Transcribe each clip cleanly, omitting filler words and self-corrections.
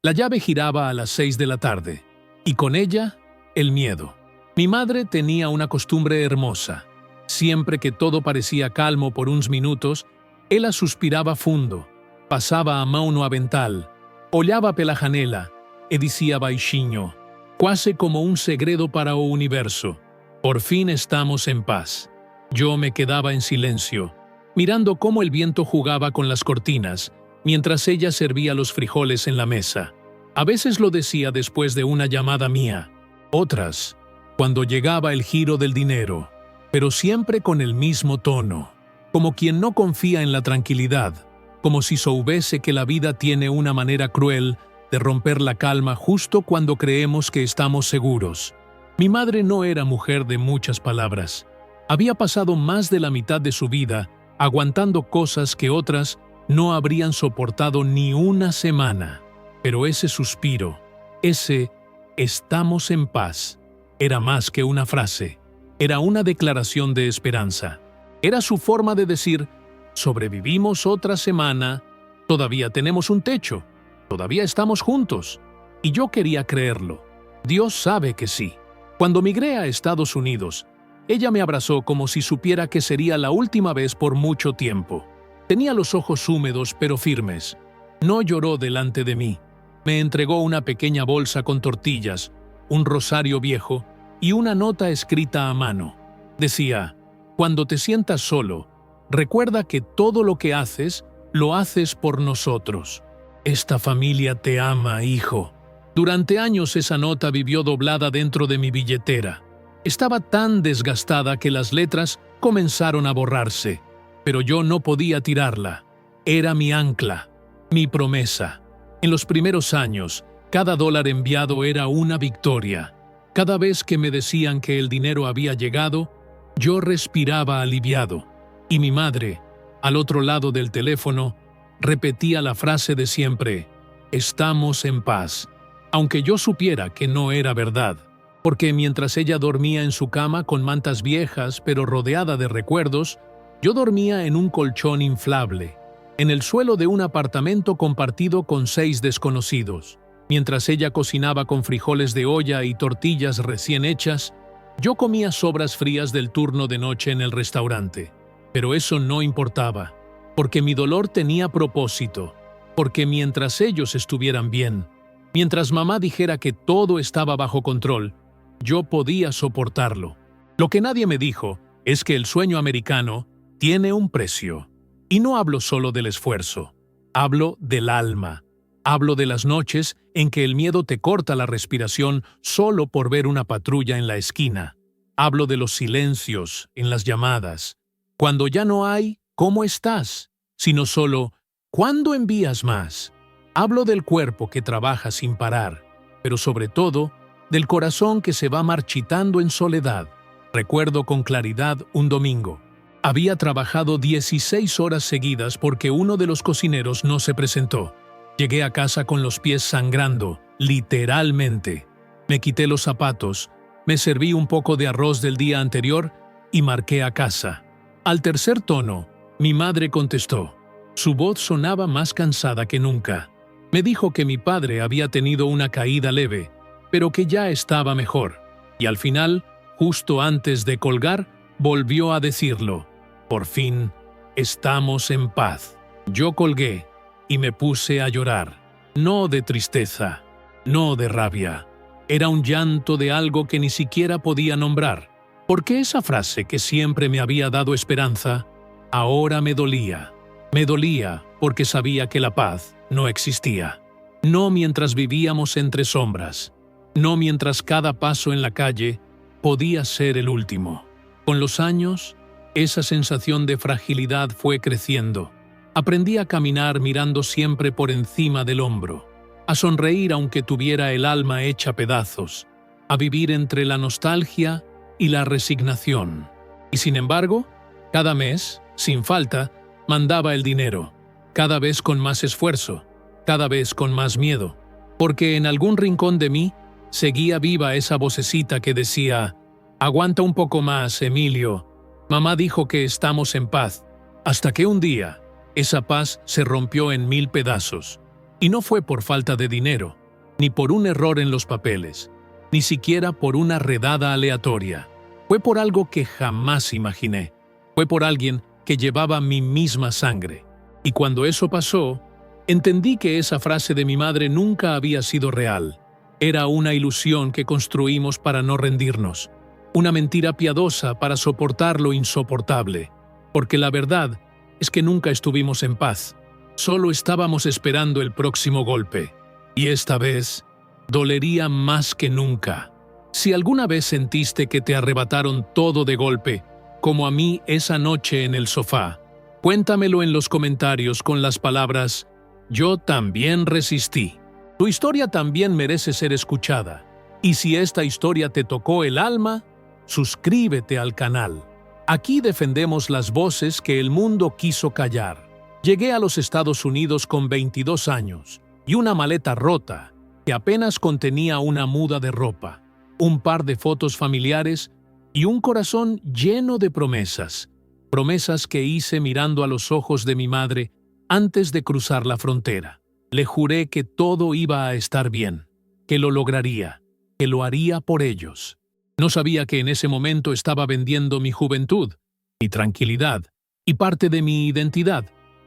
La llave giraba a las 6 de la tarde, y con ella, el miedo. Mi madre tenía una costumbre hermosa. Siempre que todo parecía calmo por uns minutos, ella suspiraba fundo, passava a mão no avental, olhava pela janela e dizia baixinho, quase como un segredo para o universo: por fin estamos en paz. Yo me quedaba en silencio, mirando cómo el viento jugaba con las cortinas, mientras ella servía los frijoles en la mesa. A veces lo decía después de una llamada mía, otras, cuando llegaba el giro del dinero, pero siempre con el mismo tono, como quien no confía en la tranquilidad, como si soubese que la vida tiene una manera cruel de romper la calma justo cuando creemos que estamos seguros. Mi madre no era mujer de muchas palabras. Había pasado más de la mitad de su vida aguantando cosas que otras no habrían soportado ni una semana. Pero ese suspiro, ese «estamos en paz», era más que una frase, era una declaración de esperanza. Era su forma de decir, sobrevivimos otra semana, todavía tenemos un techo, todavía estamos juntos. Y yo quería creerlo. Dios sabe que sí. Cuando migré a Estados Unidos, ella me abrazó como si supiera que sería la última vez por mucho tiempo. Tenía los ojos húmedos pero firmes. No lloró delante de mí. Me entregó una pequeña bolsa con tortillas, un rosario viejo y una nota escrita a mano. Decía, cuando te sientas solo, recuerda que todo lo que haces, lo haces por nosotros. Esta familia te ama, hijo. Durante años esa nota vivió doblada dentro de mi billetera. Estaba tan desgastada que las letras comenzaron a borrarse, pero yo no podía tirarla. Era mi ancla, mi promesa. En los primeros años, cada dólar enviado era una victoria. Cada vez que me decían que el dinero había llegado, yo respiraba aliviado. Y mi madre, al otro lado del teléfono, repetía la frase de siempre, «Estamos en paz», aunque yo supiera que no era verdad, porque mientras ella dormía en su cama con mantas viejas pero rodeada de recuerdos, yo dormía en un colchón inflable, en el suelo de un apartamento compartido con 6 desconocidos. Mientras ella cocinaba con frijoles de olla y tortillas recién hechas, yo comía sobras frías del turno de noche en el restaurante. Pero eso no importaba, porque mi dolor tenía propósito, porque mientras ellos estuvieran bien, mientras mamá dijera que todo estaba bajo control, yo podía soportarlo. Lo que nadie me dijo es que el sueño americano tiene un precio. Y no hablo solo del esfuerzo, hablo del alma. Hablo de las noches en que el miedo te corta la respiración solo por ver una patrulla en la esquina. Hablo de los silencios en las llamadas. Cuando ya no hay «¿Cómo estás?», sino solo «¿Cuándo envías más?». Hablo del cuerpo que trabaja sin parar, pero sobre todo, del corazón que se va marchitando en soledad. Recuerdo con claridad un domingo. Había trabajado 16 horas seguidas porque uno de los cocineros no se presentó. Llegué a casa con los pies sangrando, literalmente. Me quité los zapatos, me serví un poco de arroz del día anterior y marqué a casa. Al tercer tono, mi madre contestó. Su voz sonaba más cansada que nunca. Me dijo que mi padre había tenido una caída leve, pero que ya estaba mejor. Y al final, justo antes de colgar, volvió a decirlo. Por fin, estamos en paz. Yo colgué y me puse a llorar. No de tristeza, no de rabia. Era un llanto de algo que ni siquiera podía nombrar, porque esa frase que siempre me había dado esperanza, ahora me dolía. Me dolía porque sabía que la paz no existía. No mientras vivíamos entre sombras, no mientras cada paso en la calle podía ser el último. Con los años, esa sensación de fragilidad fue creciendo. Aprendí a caminar mirando siempre por encima del hombro, a sonreír aunque tuviera el alma hecha pedazos, a vivir entre la nostalgia y la resignación. Y sin embargo, cada mes, sin falta, mandaba el dinero, cada vez con más esfuerzo, cada vez con más miedo, porque en algún rincón de mí seguía viva esa vocecita que decía, «Aguanta un poco más, Emilio. Mamá dijo que estamos en paz», hasta que un día esa paz se rompió en 1000 pedazos. Y no fue por falta de dinero, ni por un error en los papeles, ni siquiera por una redada aleatoria. Fue por algo que jamás imaginé. Fue por alguien que llevaba mi misma sangre. Y cuando eso pasó, entendí que esa frase de mi madre nunca había sido real. Era una ilusión que construimos para no rendirnos. Una mentira piadosa para soportar lo insoportable. Porque la verdad es que nunca estuvimos en paz. Solo estábamos esperando el próximo golpe. Y esta vez, dolería más que nunca. Si alguna vez sentiste que te arrebataron todo de golpe, como a mí esa noche en el sofá, cuéntamelo en los comentarios con las palabras «Yo también resistí». Tu historia también merece ser escuchada. Y si esta historia te tocó el alma, suscríbete al canal. Aquí defendemos las voces que el mundo quiso callar. Llegué a los Estados Unidos con 22 años y una maleta rota que apenas contenía una muda de ropa, un par de fotos familiares y un corazón lleno de promesas. Promesas que hice mirando a los ojos de mi madre antes de cruzar la frontera. Le juré que todo iba a estar bien, que lo lograría, que lo haría por ellos. No sabía que en ese momento estaba vendiendo mi juventud, mi tranquilidad y parte de mi identidad,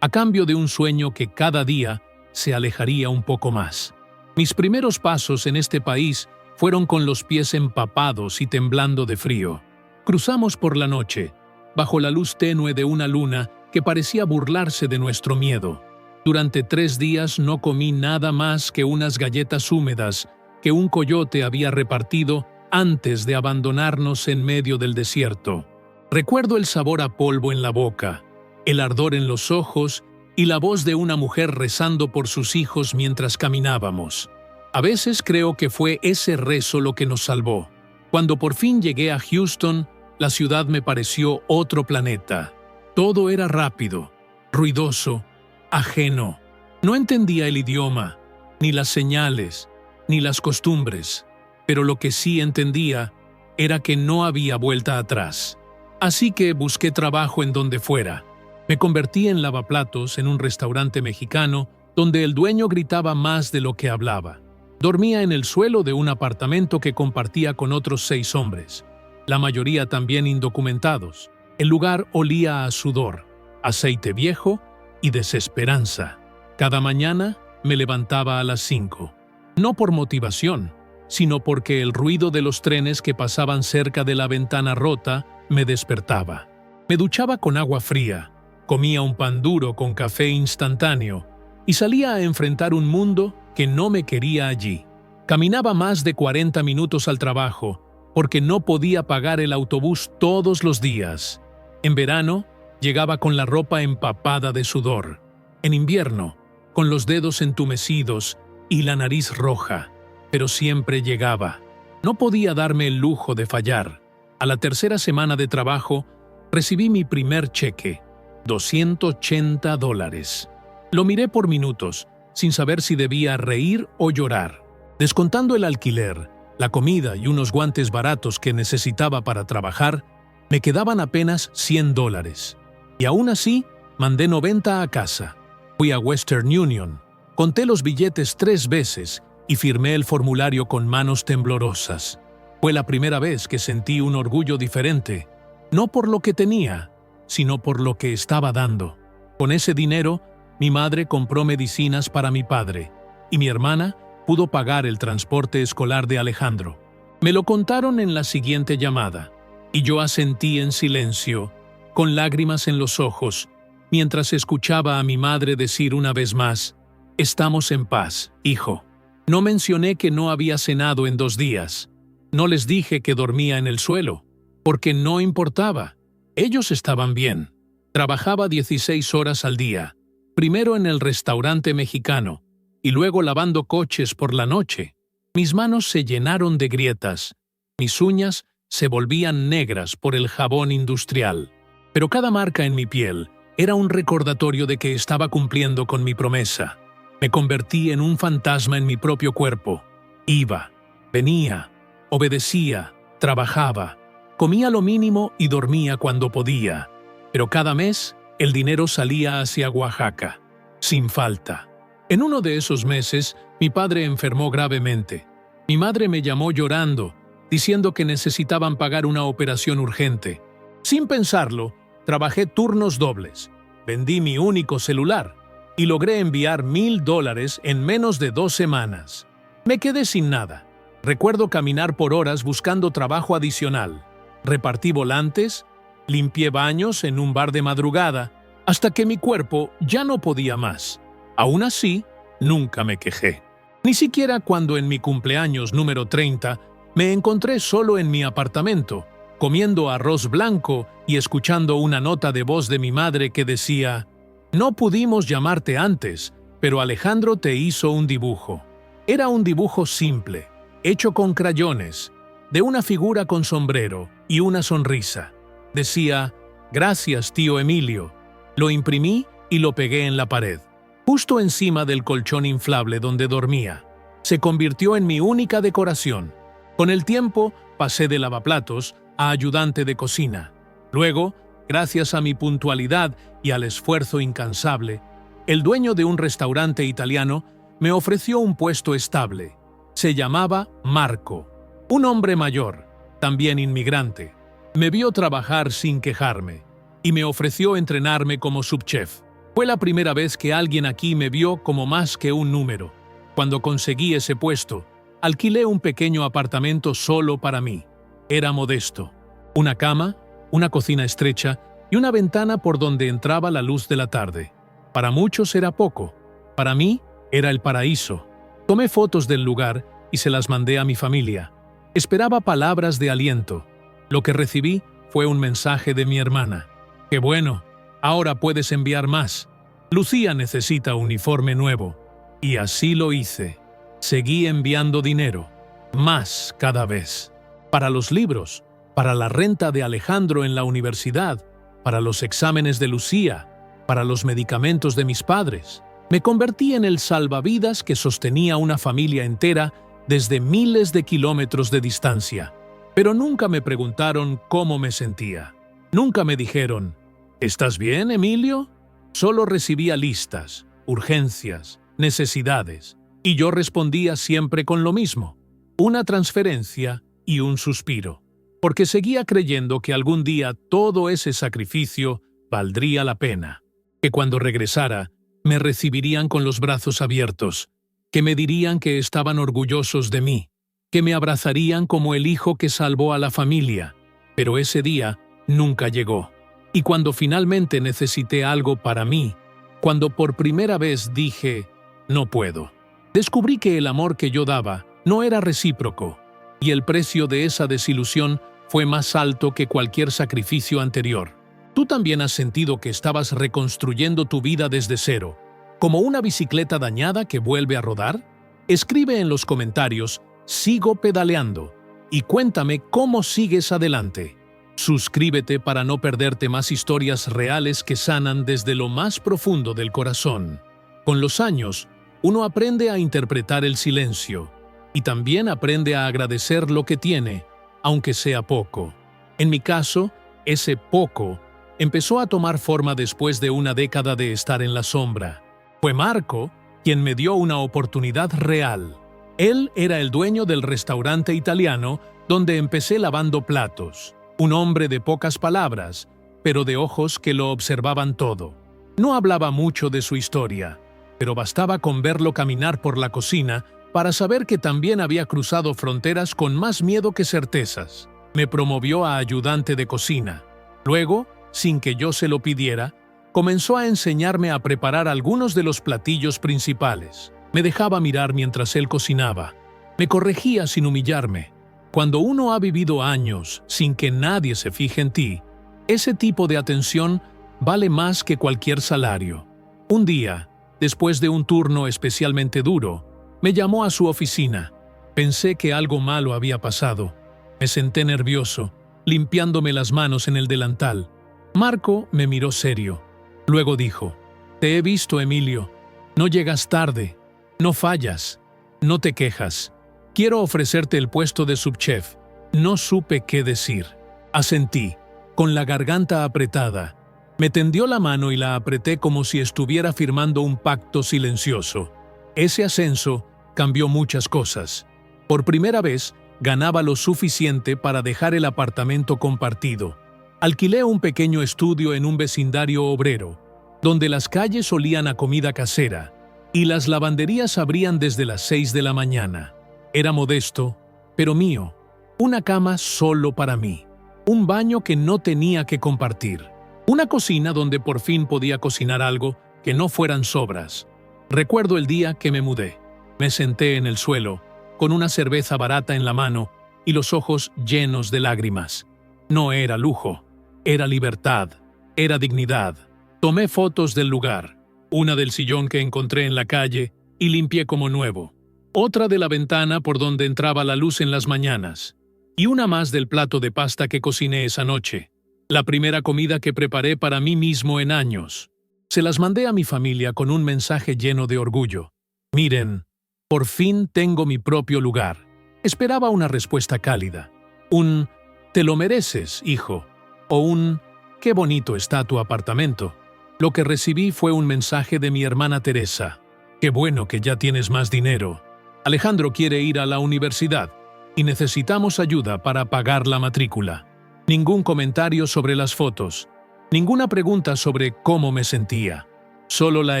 a cambio de un sueño que cada día se alejaría un poco más. Mis primeros pasos en este país fueron con los pies empapados y temblando de frío. Cruzamos por la noche, bajo la luz tenue de una luna que parecía burlarse de nuestro miedo. Durante 3 días no comí nada más que unas galletas húmedas que un coyote había repartido antes de abandonarnos en medio del desierto. Recuerdo el sabor a polvo en la boca, el ardor en los ojos y la voz de una mujer rezando por sus hijos mientras caminábamos. A veces creo que fue ese rezo lo que nos salvó. Cuando por fin llegué a Houston, la ciudad me pareció otro planeta. Todo era rápido, ruidoso, ajeno. No entendía el idioma, ni las señales, ni las costumbres, pero lo que sí entendía era que no había vuelta atrás. Así que busqué trabajo en donde fuera. Me convertí en lavaplatos en un restaurante mexicano donde el dueño gritaba más de lo que hablaba. Dormía en el suelo de un apartamento que compartía con otros 6 hombres, la mayoría también indocumentados. El lugar olía a sudor, aceite viejo y desesperanza. Cada mañana me levantaba a las 5, no por motivación, sino porque el ruido de los trenes que pasaban cerca de la ventana rota me despertaba. Me duchaba con agua fría, comía un pan duro con café instantáneo y salía a enfrentar un mundo que no me quería allí. Caminaba más de 40 minutos al trabajo porque no podía pagar el autobús todos los días. En verano, llegaba con la ropa empapada de sudor. En invierno, con los dedos entumecidos y la nariz roja. Pero siempre llegaba. No podía darme el lujo de fallar. A la 3ª semana de trabajo, recibí mi primer cheque, $280. Lo miré por minutos, sin saber si debía reír o llorar. Descontando el alquiler, la comida y unos guantes baratos que necesitaba para trabajar, me quedaban apenas $100. Y aún así, mandé 90 a casa. Fui a Western Union, conté los billetes 3 veces y firmé el formulario con manos temblorosas. Fue la primera vez que sentí un orgullo diferente, no por lo que tenía, sino por lo que estaba dando. Con ese dinero, mi madre compró medicinas para mi padre y mi hermana pudo pagar el transporte escolar de Alejandro. Me lo contaron en la siguiente llamada y yo asentí en silencio, con lágrimas en los ojos, mientras escuchaba a mi madre decir una vez más: «Estamos en paz, hijo». No mencioné que no había cenado en 2 días. No les dije que dormía en el suelo, porque no importaba. Ellos estaban bien. Trabajaba 16 horas al día, primero en el restaurante mexicano y luego lavando coches por la noche. Mis manos se llenaron de grietas, mis uñas se volvían negras por el jabón industrial. Pero cada marca en mi piel era un recordatorio de que estaba cumpliendo con mi promesa. Me convertí en un fantasma en mi propio cuerpo. Iba, venía, obedecía, trabajaba, comía lo mínimo y dormía cuando podía. Pero cada mes, el dinero salía hacia Oaxaca, sin falta. En uno de esos meses, mi padre enfermó gravemente. Mi madre me llamó llorando, diciendo que necesitaban pagar una operación urgente. Sin pensarlo, trabajé turnos dobles, vendí mi único celular y logré enviar $1,000 en menos de 2 semanas. Me quedé sin nada. Recuerdo caminar por horas buscando trabajo adicional. Repartí volantes, limpié baños en un bar de madrugada, hasta que mi cuerpo ya no podía más. Aún así, nunca me quejé. Ni siquiera cuando en mi cumpleaños número 30 me encontré solo en mi apartamento, comiendo arroz blanco y escuchando una nota de voz de mi madre que decía: «No pudimos llamarte antes, pero Alejandro te hizo un dibujo». Era un dibujo simple, hecho con crayones, de una figura con sombrero y una sonrisa. Decía: «Gracias, tío Emilio». Lo imprimí y lo pegué en la pared, justo encima del colchón inflable donde dormía. Se convirtió en mi única decoración. Con el tiempo, pasé de lavaplatos a ayudante de cocina. Luego, gracias a mi puntualidad y al esfuerzo incansable, el dueño de un restaurante italiano me ofreció un puesto estable. Se llamaba Marco, un hombre mayor, también inmigrante. Me vio trabajar sin quejarme y me ofreció entrenarme como subchef. Fue la primera vez que alguien aquí me vio como más que un número. Cuando conseguí ese puesto, alquilé un pequeño apartamento solo para mí. Era modesto. Una cama, una cocina estrecha y una ventana por donde entraba la luz de la tarde. Para muchos era poco. Para mí, era el paraíso. Tomé fotos del lugar y se las mandé a mi familia. Esperaba palabras de aliento. Lo que recibí fue un mensaje de mi hermana. «Qué bueno, ahora puedes enviar más. Lucía necesita uniforme nuevo». Y así lo hice. Seguí enviando dinero, más cada vez. Para los libros, para la renta de Alejandro en la universidad, para los exámenes de Lucía, para los medicamentos de mis padres. Me convertí en el salvavidas que sostenía una familia entera desde miles de kilómetros de distancia. Pero nunca me preguntaron cómo me sentía. Nunca me dijeron: «¿Estás bien, Emilio?». Solo recibía listas, urgencias, necesidades, y yo respondía siempre con lo mismo: una transferencia y un suspiro, porque seguía creyendo que algún día todo ese sacrificio valdría la pena, que cuando regresara me recibirían con los brazos abiertos, que me dirían que estaban orgullosos de mí, que me abrazarían como el hijo que salvó a la familia. Pero ese día nunca llegó. Y cuando finalmente necesité algo para mí, cuando por primera vez dije: «No puedo», descubrí que el amor que yo daba no era recíproco, y el precio de esa desilusión fue más alto que cualquier sacrificio anterior. ¿Tú también has sentido que estabas reconstruyendo tu vida desde cero, como una bicicleta dañada que vuelve a rodar? Escribe en los comentarios «Sigo pedaleando» y cuéntame cómo sigues adelante. Suscríbete para no perderte más historias reales que sanan desde lo más profundo del corazón. Con los años, uno aprende a interpretar el silencio y también aprende a agradecer lo que tiene, aunque sea poco. En mi caso, ese poco empezó a tomar forma después de una década de estar en la sombra. Fue Marco quien me dio una oportunidad real. Él era el dueño del restaurante italiano donde empecé lavando platos. Un hombre de pocas palabras, pero de ojos que lo observaban todo. No hablaba mucho de su historia, pero bastaba con verlo caminar por la cocina para saber que también había cruzado fronteras con más miedo que certezas. Me promovió a ayudante de cocina. Luego, sin que yo se lo pidiera, comenzó a enseñarme a preparar algunos de los platillos principales. Me dejaba mirar mientras él cocinaba. Me corregía sin humillarme. Cuando uno ha vivido años sin que nadie se fije en ti, ese tipo de atención vale más que cualquier salario. Un día, después de un turno especialmente duro, me llamó a su oficina. Pensé que algo malo había pasado. Me senté nervioso, limpiándome las manos en el delantal. Marco me miró serio. Luego dijo: «Te he visto, Emilio. No llegas tarde. No fallas. No te quejas. Quiero ofrecerte el puesto de subchef». No supe qué decir. Asentí, con la garganta apretada. Me tendió la mano y la apreté como si estuviera firmando un pacto silencioso. Ese ascenso cambió muchas cosas. Por primera vez, ganaba lo suficiente para dejar el apartamento compartido. Alquilé un pequeño estudio en un vecindario obrero, donde las calles olían a comida casera y las lavanderías abrían desde las 6 de la mañana. Era modesto, pero mío. Una cama solo para mí. Un baño que no tenía que compartir. Una cocina donde por fin podía cocinar algo que no fueran sobras. Recuerdo el día que me mudé. Me senté en el suelo, con una cerveza barata en la mano y los ojos llenos de lágrimas. No era lujo, era libertad, era dignidad. Tomé fotos del lugar, una del sillón que encontré en la calle y limpié como nuevo, otra de la ventana por donde entraba la luz en las mañanas, y una más del plato de pasta que cociné esa noche, la primera comida que preparé para mí mismo en años. Se las mandé a mi familia con un mensaje lleno de orgullo. Miren, por fin tengo mi propio lugar. Esperaba una respuesta cálida. Un «te lo mereces, hijo» o un «qué bonito está tu apartamento». Lo que recibí fue un mensaje de mi hermana Teresa. «Qué bueno que ya tienes más dinero. Alejandro quiere ir a la universidad y necesitamos ayuda para pagar la matrícula». Ningún comentario sobre las fotos. Ninguna pregunta sobre cómo me sentía. Solo la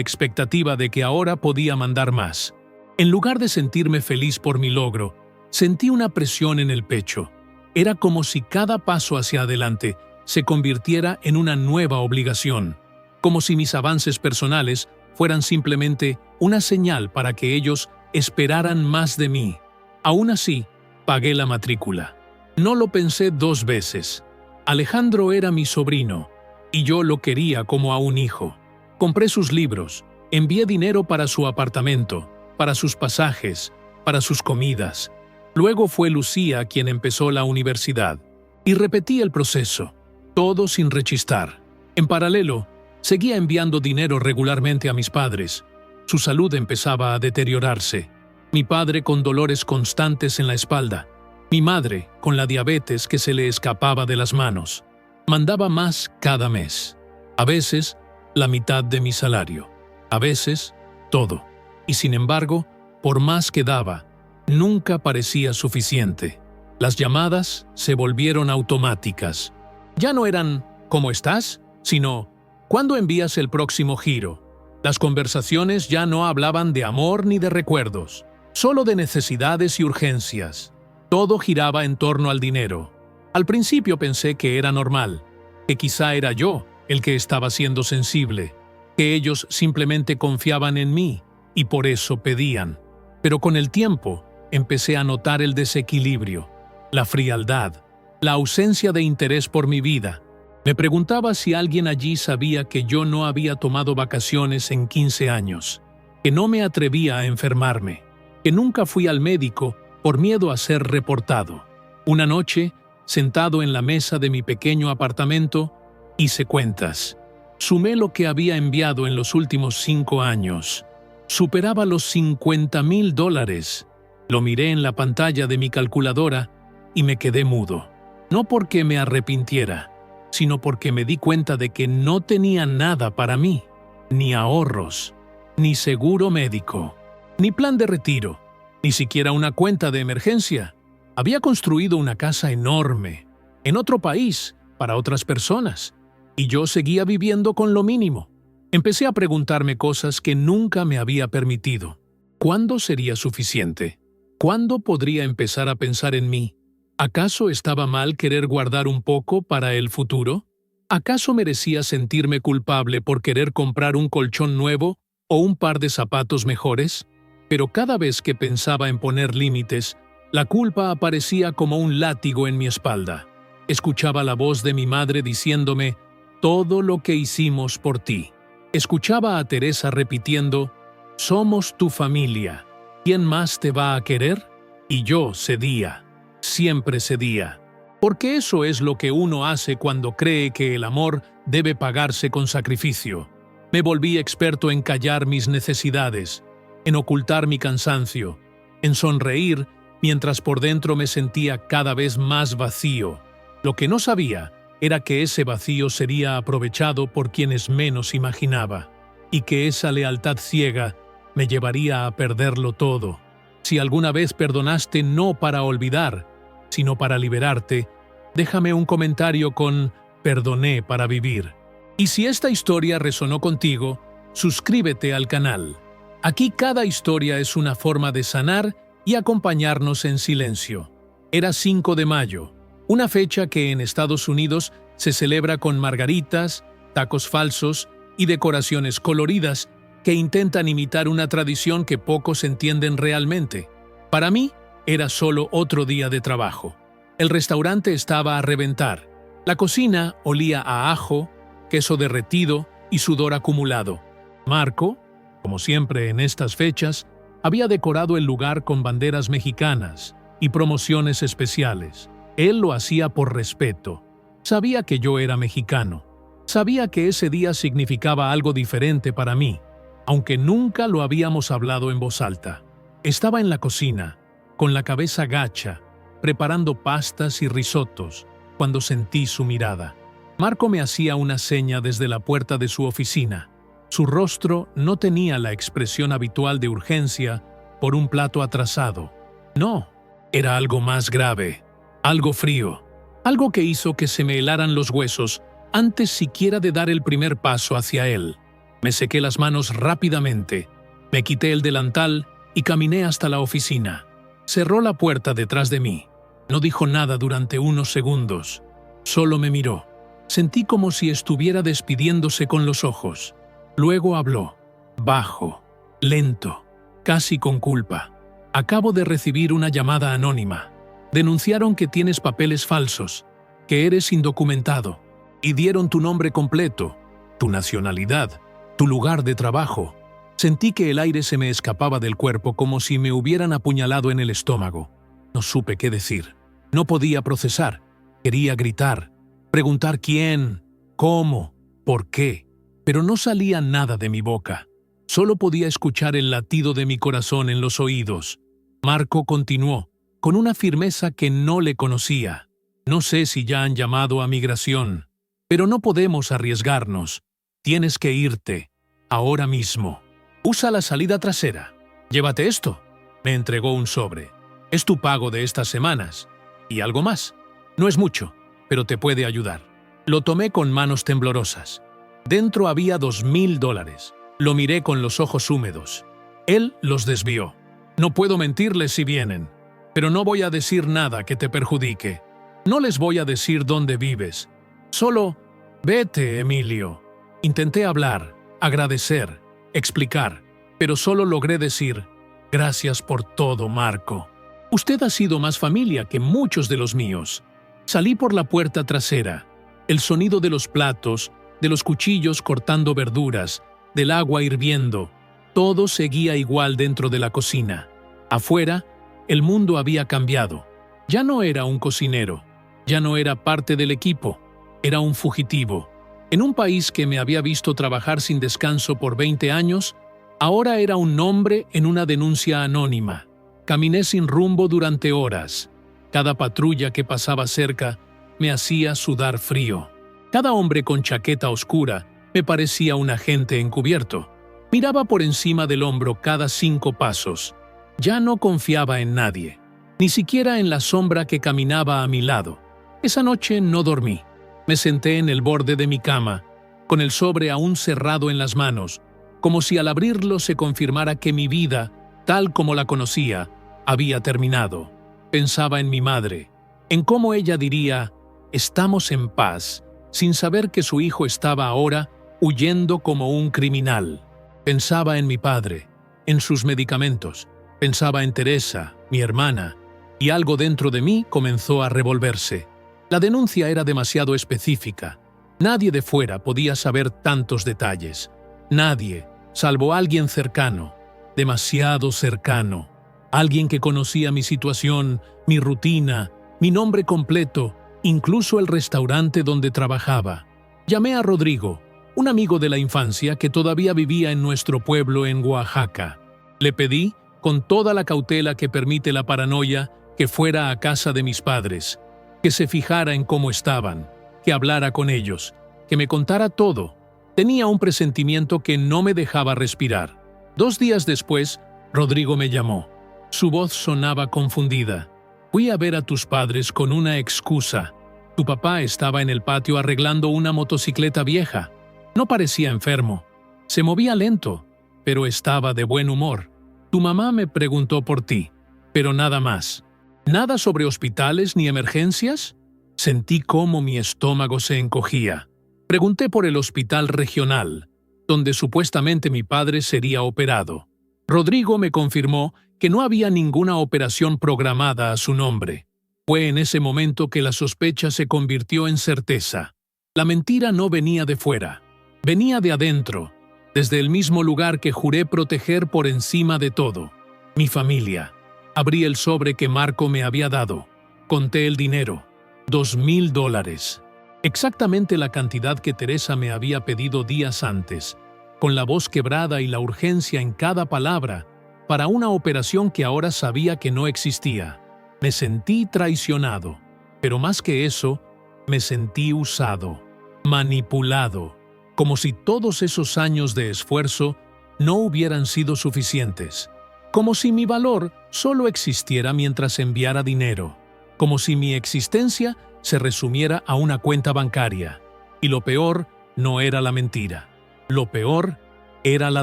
expectativa de que ahora podía mandar más. En lugar de sentirme feliz por mi logro, sentí una presión en el pecho. Era como si cada paso hacia adelante se convirtiera en una nueva obligación. Como si mis avances personales fueran simplemente una señal para que ellos esperaran más de mí. Aún así, pagué la matrícula. No lo pensé 2 veces. Alejandro era mi sobrino, y yo lo quería como a un hijo. Compré sus libros, envié dinero para su apartamento, para sus pasajes, para sus comidas. Luego fue Lucía quien empezó la universidad, y repetí el proceso, todo sin rechistar. En paralelo, seguía enviando dinero regularmente a mis padres. Su salud empezaba a deteriorarse. Mi padre con dolores constantes en la espalda. Mi madre con la diabetes que se le escapaba de las manos. Mandaba más cada mes. A veces, la mitad de mi salario. A veces, todo. Y sin embargo, por más que daba, nunca parecía suficiente. Las llamadas se volvieron automáticas. Ya no eran «¿cómo estás?», sino «¿cuándo envías el próximo giro?». Las conversaciones ya no hablaban de amor ni de recuerdos, solo de necesidades y urgencias. Todo giraba en torno al dinero. Al principio pensé que era normal, que quizá era yo el que estaba siendo sensible, que ellos simplemente confiaban en mí y por eso pedían. Pero con el tiempo empecé a notar el desequilibrio, la frialdad, la ausencia de interés por mi vida. Me preguntaba si alguien allí sabía que yo no había tomado vacaciones en 15 años, que no me atrevía a enfermarme, que nunca fui al médico por miedo a ser reportado. Una noche, sentado en la mesa de mi pequeño apartamento, hice cuentas. Sumé lo que había enviado en los últimos 5 años. Superaba los $50,000. Lo miré en la pantalla de mi calculadora y me quedé mudo. No porque me arrepintiera, sino porque me di cuenta de que no tenía nada para mí, ni ahorros, ni seguro médico, ni plan de retiro, ni siquiera una cuenta de emergencia. Había construido una casa enorme, en otro país, para otras personas, y yo seguía viviendo con lo mínimo. Empecé a preguntarme cosas que nunca me había permitido. ¿Cuándo sería suficiente? ¿Cuándo podría empezar a pensar en mí? ¿Acaso estaba mal querer guardar un poco para el futuro? ¿Acaso merecía sentirme culpable por querer comprar un colchón nuevo o un par de zapatos mejores? Pero cada vez que pensaba en poner límites, la culpa aparecía como un látigo en mi espalda. Escuchaba la voz de mi madre diciéndome, «Todo lo que hicimos por ti». Escuchaba a Teresa repitiendo, «Somos tu familia. ¿Quién más te va a querer?». Y yo cedía. Siempre cedía. Porque eso es lo que uno hace cuando cree que el amor debe pagarse con sacrificio. Me volví experto en callar mis necesidades, en ocultar mi cansancio, en sonreír mientras por dentro me sentía cada vez más vacío. Lo que no sabía era que ese vacío sería aprovechado por quienes menos imaginaba, y que esa lealtad ciega me llevaría a perderlo todo. Si alguna vez perdonaste no para olvidar, sino para liberarte, déjame un comentario con "perdoné para vivir". Y si esta historia resonó contigo, suscríbete al canal. Aquí cada historia es una forma de sanar y acompañarnos en silencio. Era 5 de mayo, una fecha que en Estados Unidos se celebra con margaritas, tacos falsos y decoraciones coloridas que intentan imitar una tradición que pocos entienden realmente. Para mí, era solo otro día de trabajo. El restaurante estaba a reventar. La cocina olía a ajo, queso derretido y sudor acumulado. Marco, como siempre en estas fechas, había decorado el lugar con banderas mexicanas y promociones especiales. Él lo hacía por respeto. Sabía que yo era mexicano. Sabía que ese día significaba algo diferente para mí, aunque nunca lo habíamos hablado en voz alta. Estaba en la cocina, con la cabeza gacha, preparando pastas y risotos, cuando sentí su mirada. Marco me hacía una seña desde la puerta de su oficina. Su rostro no tenía la expresión habitual de urgencia por un plato atrasado. No, era algo más grave, algo frío, algo que hizo que se me helaran los huesos antes siquiera de dar el primer paso hacia él. Me sequé las manos rápidamente, me quité el delantal y caminé hasta la oficina. Cerró la puerta detrás de mí. No dijo nada durante unos segundos. Solo me miró. Sentí como si estuviera despidiéndose con los ojos. Luego habló, bajo, lento, casi con culpa. Acabo de recibir una llamada anónima. Denunciaron que tienes papeles falsos, que eres indocumentado, y dieron tu nombre completo, tu nacionalidad, tu lugar de trabajo. Sentí que el aire se me escapaba del cuerpo como si me hubieran apuñalado en el estómago. No supe qué decir. No podía procesar. Quería gritar, preguntar quién, cómo, por qué, pero no salía nada de mi boca. Solo podía escuchar el latido de mi corazón en los oídos. Marco continuó, con una firmeza que no le conocía. No sé si ya han llamado a migración, pero no podemos arriesgarnos. Tienes que irte, ahora mismo. Usa la salida trasera. Llévate esto. Me entregó un sobre. Es tu pago de estas semanas. Y algo más. No es mucho, pero te puede ayudar. Lo tomé con manos temblorosas. Dentro había $2,000. Lo miré con los ojos húmedos. Él los desvió. No puedo mentirles si vienen, pero no voy a decir nada que te perjudique. No les voy a decir dónde vives. Solo, vete, Emilio. Intenté hablar, agradecer, explicar, pero solo logré decir, gracias por todo, Marco. Usted ha sido más familia que muchos de los míos. Salí por la puerta trasera. El sonido de los platos, de los cuchillos cortando verduras, del agua hirviendo, todo seguía igual dentro de la cocina. Afuera, el mundo había cambiado. Ya no era un cocinero, ya no era parte del equipo, era un fugitivo. En un país que me había visto trabajar sin descanso por 20 años, ahora era un nombre en una denuncia anónima. Caminé sin rumbo durante horas. Cada patrulla que pasaba cerca me hacía sudar frío. Cada hombre con chaqueta oscura me parecía un agente encubierto. Miraba por encima del hombro cada 5 pasos. Ya no confiaba en nadie, ni siquiera en la sombra que caminaba a mi lado. Esa noche no dormí. Me senté en el borde de mi cama, con el sobre aún cerrado en las manos, como si al abrirlo se confirmara que mi vida, tal como la conocía, había terminado. Pensaba en mi madre, en cómo ella diría, estamos en paz, sin saber que su hijo estaba ahora huyendo como un criminal. Pensaba en mi padre, en sus medicamentos. Pensaba en Teresa, mi hermana, y algo dentro de mí comenzó a revolverse. La denuncia era demasiado específica. Nadie de fuera podía saber tantos detalles. Nadie, salvo alguien cercano, demasiado cercano. Alguien que conocía mi situación, mi rutina, mi nombre completo, incluso el restaurante donde trabajaba. Llamé a Rodrigo, un amigo de la infancia que todavía vivía en nuestro pueblo en Oaxaca. Le pedí, con toda la cautela que permite la paranoia, que fuera a casa de mis padres, que se fijara en cómo estaban, que hablara con ellos, que me contara todo. Tenía un presentimiento que no me dejaba respirar. 2 días después, Rodrigo me llamó. Su voz sonaba confundida. Fui a ver a tus padres con una excusa. Tu papá estaba en el patio arreglando una motocicleta vieja. No parecía enfermo. Se movía lento, pero estaba de buen humor. Tu mamá me preguntó por ti, pero nada más. ¿Nada sobre hospitales ni emergencias? Sentí cómo mi estómago se encogía. Pregunté por el hospital regional, donde supuestamente mi padre sería operado. Rodrigo me confirmó que no había ninguna operación programada a su nombre. Fue en ese momento que la sospecha se convirtió en certeza. La mentira no venía de fuera, venía de adentro, desde el mismo lugar que juré proteger por encima de todo. Mi familia. Abrí el sobre que Marco me había dado. Conté el dinero. $2,000. Exactamente la cantidad que Teresa me había pedido días antes, con la voz quebrada y la urgencia en cada palabra, para una operación que ahora sabía que no existía. Me sentí traicionado, pero más que eso, me sentí usado, manipulado, como si todos esos años de esfuerzo no hubieran sido suficientes, como si mi valor solo existiera mientras enviara dinero, como si mi existencia se resumiera a una cuenta bancaria. Y lo peor no era la mentira, lo peor era la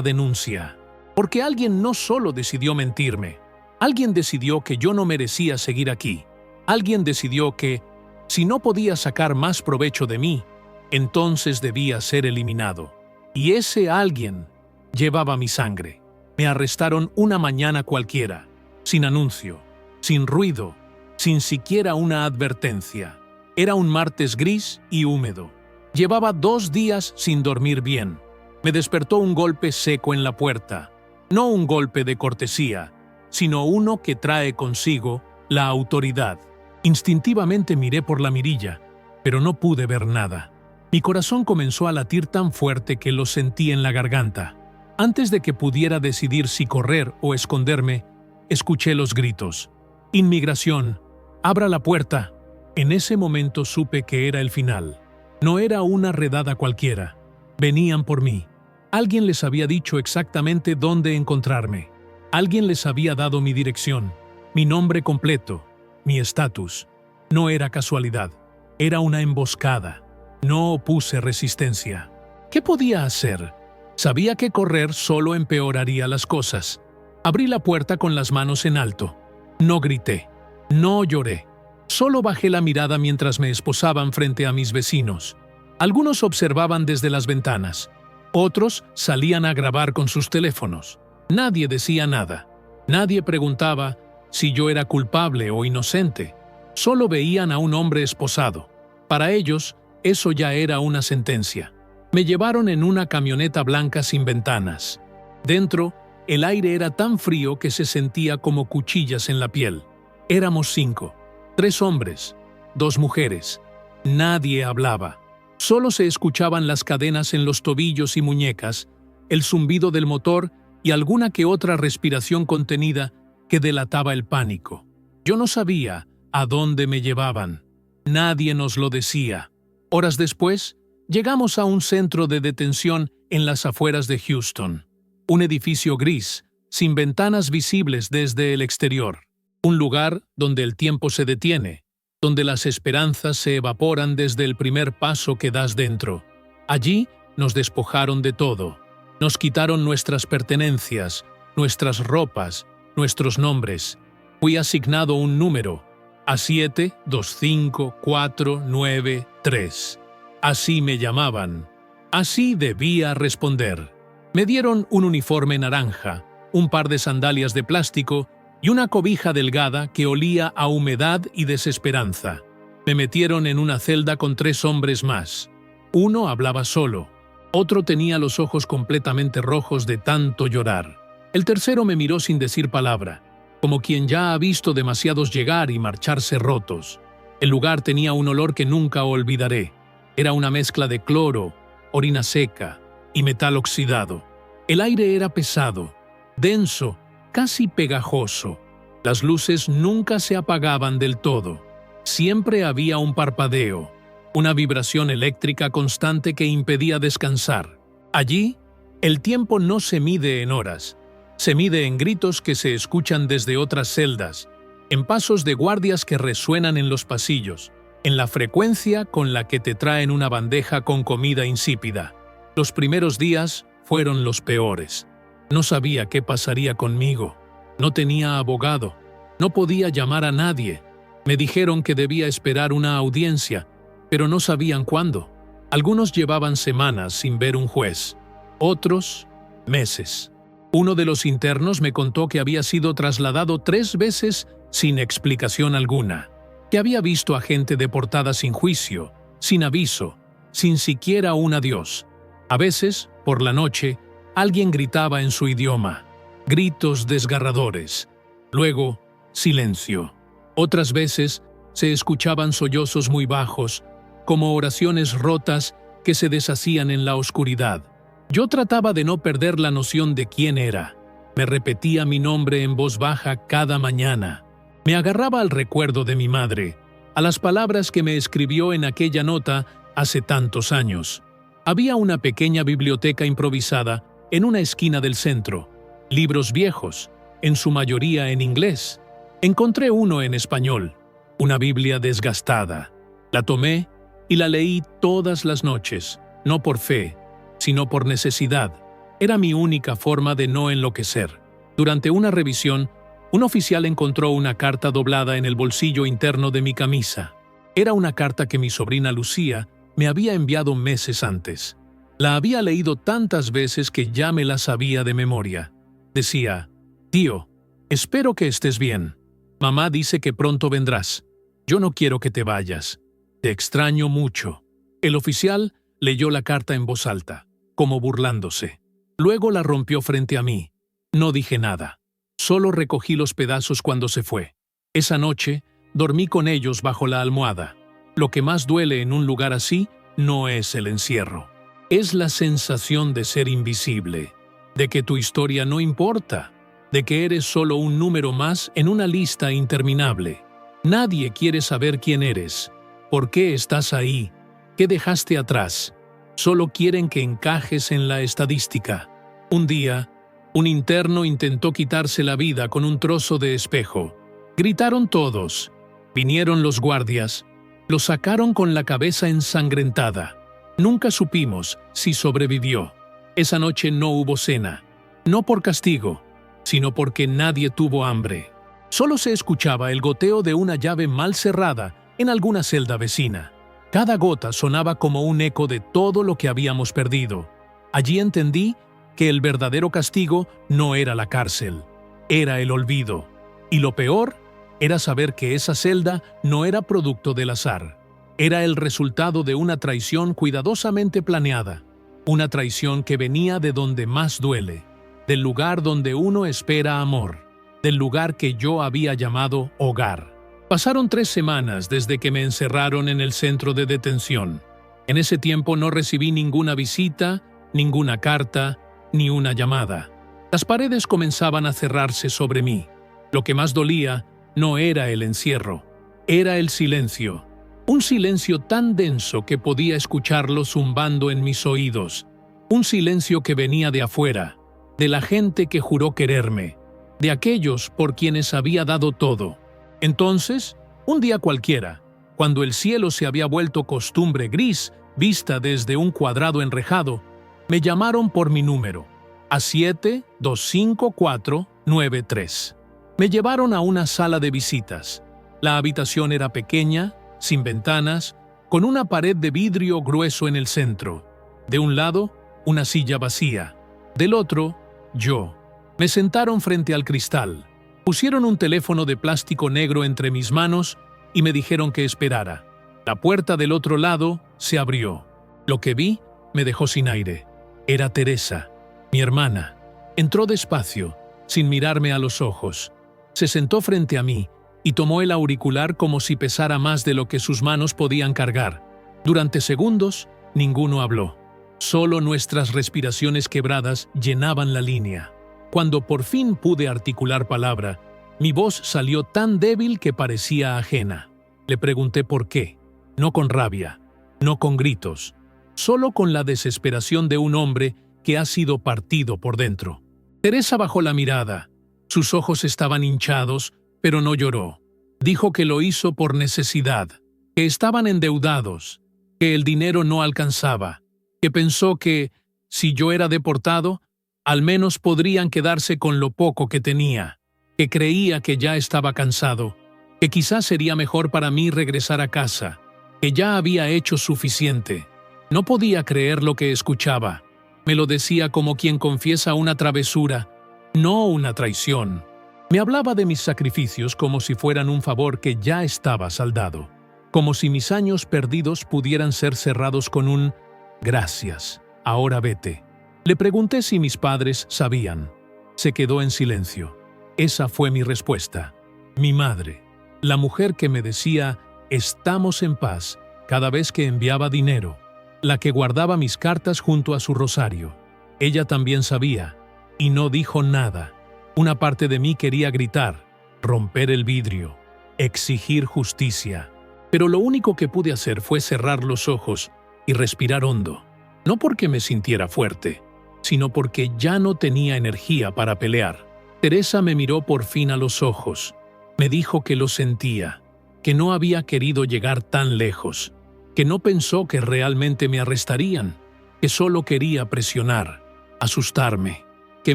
denuncia. Porque alguien no solo decidió mentirme, alguien decidió que yo no merecía seguir aquí. Alguien decidió que, si no podía sacar más provecho de mí, entonces debía ser eliminado. Y ese alguien llevaba mi sangre. Me arrestaron una mañana cualquiera, sin anuncio, sin ruido, sin siquiera una advertencia. Era un martes gris y húmedo. Llevaba 2 días sin dormir bien. Me despertó un golpe seco en la puerta. No un golpe de cortesía, sino uno que trae consigo la autoridad. Instintivamente miré por la mirilla, pero no pude ver nada. Mi corazón comenzó a latir tan fuerte que lo sentí en la garganta. Antes de que pudiera decidir si correr o esconderme, escuché los gritos. «Inmigración, abra la puerta». En ese momento supe que era el final. No era una redada cualquiera. Venían por mí. Alguien les había dicho exactamente dónde encontrarme. Alguien les había dado mi dirección, mi nombre completo, mi estatus. No era casualidad. Era una emboscada. No opuse resistencia. ¿Qué podía hacer? Sabía que correr solo empeoraría las cosas. Abrí la puerta con las manos en alto. No grité. No lloré. Solo bajé la mirada mientras me esposaban frente a mis vecinos. Algunos observaban desde las ventanas. Otros salían a grabar con sus teléfonos. Nadie decía nada. Nadie preguntaba si yo era culpable o inocente. Solo veían a un hombre esposado. Para ellos, eso ya era una sentencia. Me llevaron en una camioneta blanca sin ventanas. Dentro, el aire era tan frío que se sentía como cuchillas en la piel. Éramos 5. 3 hombres, 2 mujeres. Nadie hablaba. Solo se escuchaban las cadenas en los tobillos y muñecas, el zumbido del motor y alguna que otra respiración contenida que delataba el pánico. Yo no sabía a dónde me llevaban. Nadie nos lo decía. Horas después, llegamos a un centro de detención en las afueras de Houston. Un edificio gris, sin ventanas visibles desde el exterior. Un lugar donde el tiempo se detiene, donde las esperanzas se evaporan desde el primer paso que das dentro. Allí nos despojaron de todo. Nos quitaron nuestras pertenencias, nuestras ropas, nuestros nombres. Fui asignado un número, A7254993. Así me llamaban. Así debía responder. Me dieron un uniforme naranja, un par de sandalias de plástico y una cobija delgada que olía a humedad y desesperanza. Me metieron en una celda con 3 hombres más. Uno hablaba solo. Otro tenía los ojos completamente rojos de tanto llorar. El tercero me miró sin decir palabra, como quien ya ha visto demasiados llegar y marcharse rotos. El lugar tenía un olor que nunca olvidaré. Era una mezcla de cloro, orina seca y metal oxidado. El aire era pesado, denso, casi pegajoso. Las luces nunca se apagaban del todo. Siempre había un parpadeo, una vibración eléctrica constante que impedía descansar. Allí, el tiempo no se mide en horas, Se mide en gritos que se escuchan desde otras celdas, en pasos de guardias que resuenan en los pasillos, en la frecuencia con la que te traen una bandeja con comida insípida. Los primeros días fueron los peores. No sabía qué pasaría conmigo. No tenía abogado. No podía llamar a nadie. Me dijeron que debía esperar una audiencia, pero no sabían cuándo. Algunos llevaban semanas sin ver un juez, otros meses. Uno de los internos me contó que había sido trasladado 3 veces sin explicación alguna, que había visto a gente deportada sin juicio, sin aviso, sin siquiera un adiós. A veces, por la noche, alguien gritaba en su idioma, gritos desgarradores. Luego, silencio. Otras veces, se escuchaban sollozos muy bajos, como oraciones rotas que se deshacían en la oscuridad. Yo trataba de no perder la noción de quién era. Me repetía mi nombre en voz baja cada mañana. Me agarraba al recuerdo de mi madre, a las palabras que me escribió en aquella nota hace tantos años. Había una pequeña biblioteca improvisada en una esquina del centro. Libros viejos, en su mayoría en inglés. Encontré uno en español, una Biblia desgastada. La tomé y la leí todas las noches, no por fe, sino por necesidad. Era mi única forma de no enloquecer. Durante una revisión, un oficial encontró una carta doblada en el bolsillo interno de mi camisa. Era una carta que mi sobrina Lucía me había enviado meses antes. La había leído tantas veces que ya me la sabía de memoria. Decía: «Tío, espero que estés bien. Mamá dice que pronto vendrás. Yo no quiero que te vayas. Te extraño mucho». El oficial leyó la carta en voz alta, como burlándose. Luego la rompió frente a mí. No dije nada. Solo recogí los pedazos cuando se fue. Esa noche, dormí con ellos bajo la almohada. Lo que más duele en un lugar así no es el encierro. Es la sensación de ser invisible, de que tu historia no importa, de que eres solo un número más en una lista interminable. Nadie quiere saber quién eres, por qué estás ahí, qué dejaste atrás. Solo quieren que encajes en la estadística. Un día, un interno intentó quitarse la vida con un trozo de espejo. Gritaron todos. Vinieron los guardias. Lo sacaron con la cabeza ensangrentada. Nunca supimos si sobrevivió. Esa noche no hubo cena. No por castigo, sino porque nadie tuvo hambre. Solo se escuchaba el goteo de una llave mal cerrada en alguna celda vecina. Cada gota sonaba como un eco de todo lo que habíamos perdido. Allí entendí que el verdadero castigo no era la cárcel, era el olvido. Y lo peor era saber que esa celda no era producto del azar. Era el resultado de una traición cuidadosamente planeada. Una traición que venía de donde más duele, del lugar donde uno espera amor, del lugar que yo había llamado hogar. Pasaron 3 semanas desde que me encerraron en el centro de detención. En ese tiempo no recibí ninguna visita, ninguna carta, ni una llamada. Las paredes comenzaban a cerrarse sobre mí. Lo que más dolía no era el encierro, era el silencio. Un silencio tan denso que podía escucharlo zumbando en mis oídos. Un silencio que venía de afuera, de la gente que juró quererme, de aquellos por quienes había dado todo. Entonces, un día cualquiera, cuando el cielo se había vuelto costumbre gris, vista desde un cuadrado enrejado, me llamaron por mi número, A725493. Me llevaron a una sala de visitas. La habitación era pequeña, sin ventanas, con una pared de vidrio grueso en el centro. De un lado, una silla vacía. Del otro, yo. Me sentaron frente al cristal. Pusieron un teléfono de plástico negro entre mis manos y me dijeron que esperara. La puerta del otro lado se abrió. Lo que vi me dejó sin aire. Era Teresa, mi hermana. Entró despacio, sin mirarme a los ojos. Se sentó frente a mí y tomó el auricular como si pesara más de lo que sus manos podían cargar. Durante segundos, ninguno habló. Solo nuestras respiraciones quebradas llenaban la línea. Cuando por fin pude articular palabra, mi voz salió tan débil que parecía ajena. Le pregunté por qué, no con rabia, no con gritos, solo con la desesperación de un hombre que ha sido partido por dentro. Teresa bajó la mirada. Sus ojos estaban hinchados, pero no lloró. Dijo que lo hizo por necesidad, que estaban endeudados, que el dinero no alcanzaba, que pensó que, si yo era deportado, al menos podrían quedarse con lo poco que tenía, que creía que ya estaba cansado, que quizás sería mejor para mí regresar a casa, que ya había hecho suficiente. No podía creer lo que escuchaba. Me lo decía como quien confiesa una travesura, no una traición. Me hablaba de mis sacrificios como si fueran un favor que ya estaba saldado, como si mis años perdidos pudieran ser cerrados con un «gracias, ahora vete». Le pregunté si mis padres sabían. Se quedó en silencio. Esa fue mi respuesta. Mi madre, la mujer que me decía «estamos en paz» cada vez que enviaba dinero, la que guardaba mis cartas junto a su rosario. Ella también sabía, y no dijo nada. Una parte de mí quería gritar, romper el vidrio, exigir justicia. Pero lo único que pude hacer fue cerrar los ojos y respirar hondo. No porque me sintiera fuerte, sino porque ya no tenía energía para pelear. Teresa me miró por fin a los ojos. Me dijo que lo sentía, que no había querido llegar tan lejos, que no pensó que realmente me arrestarían, que solo quería presionar, asustarme, que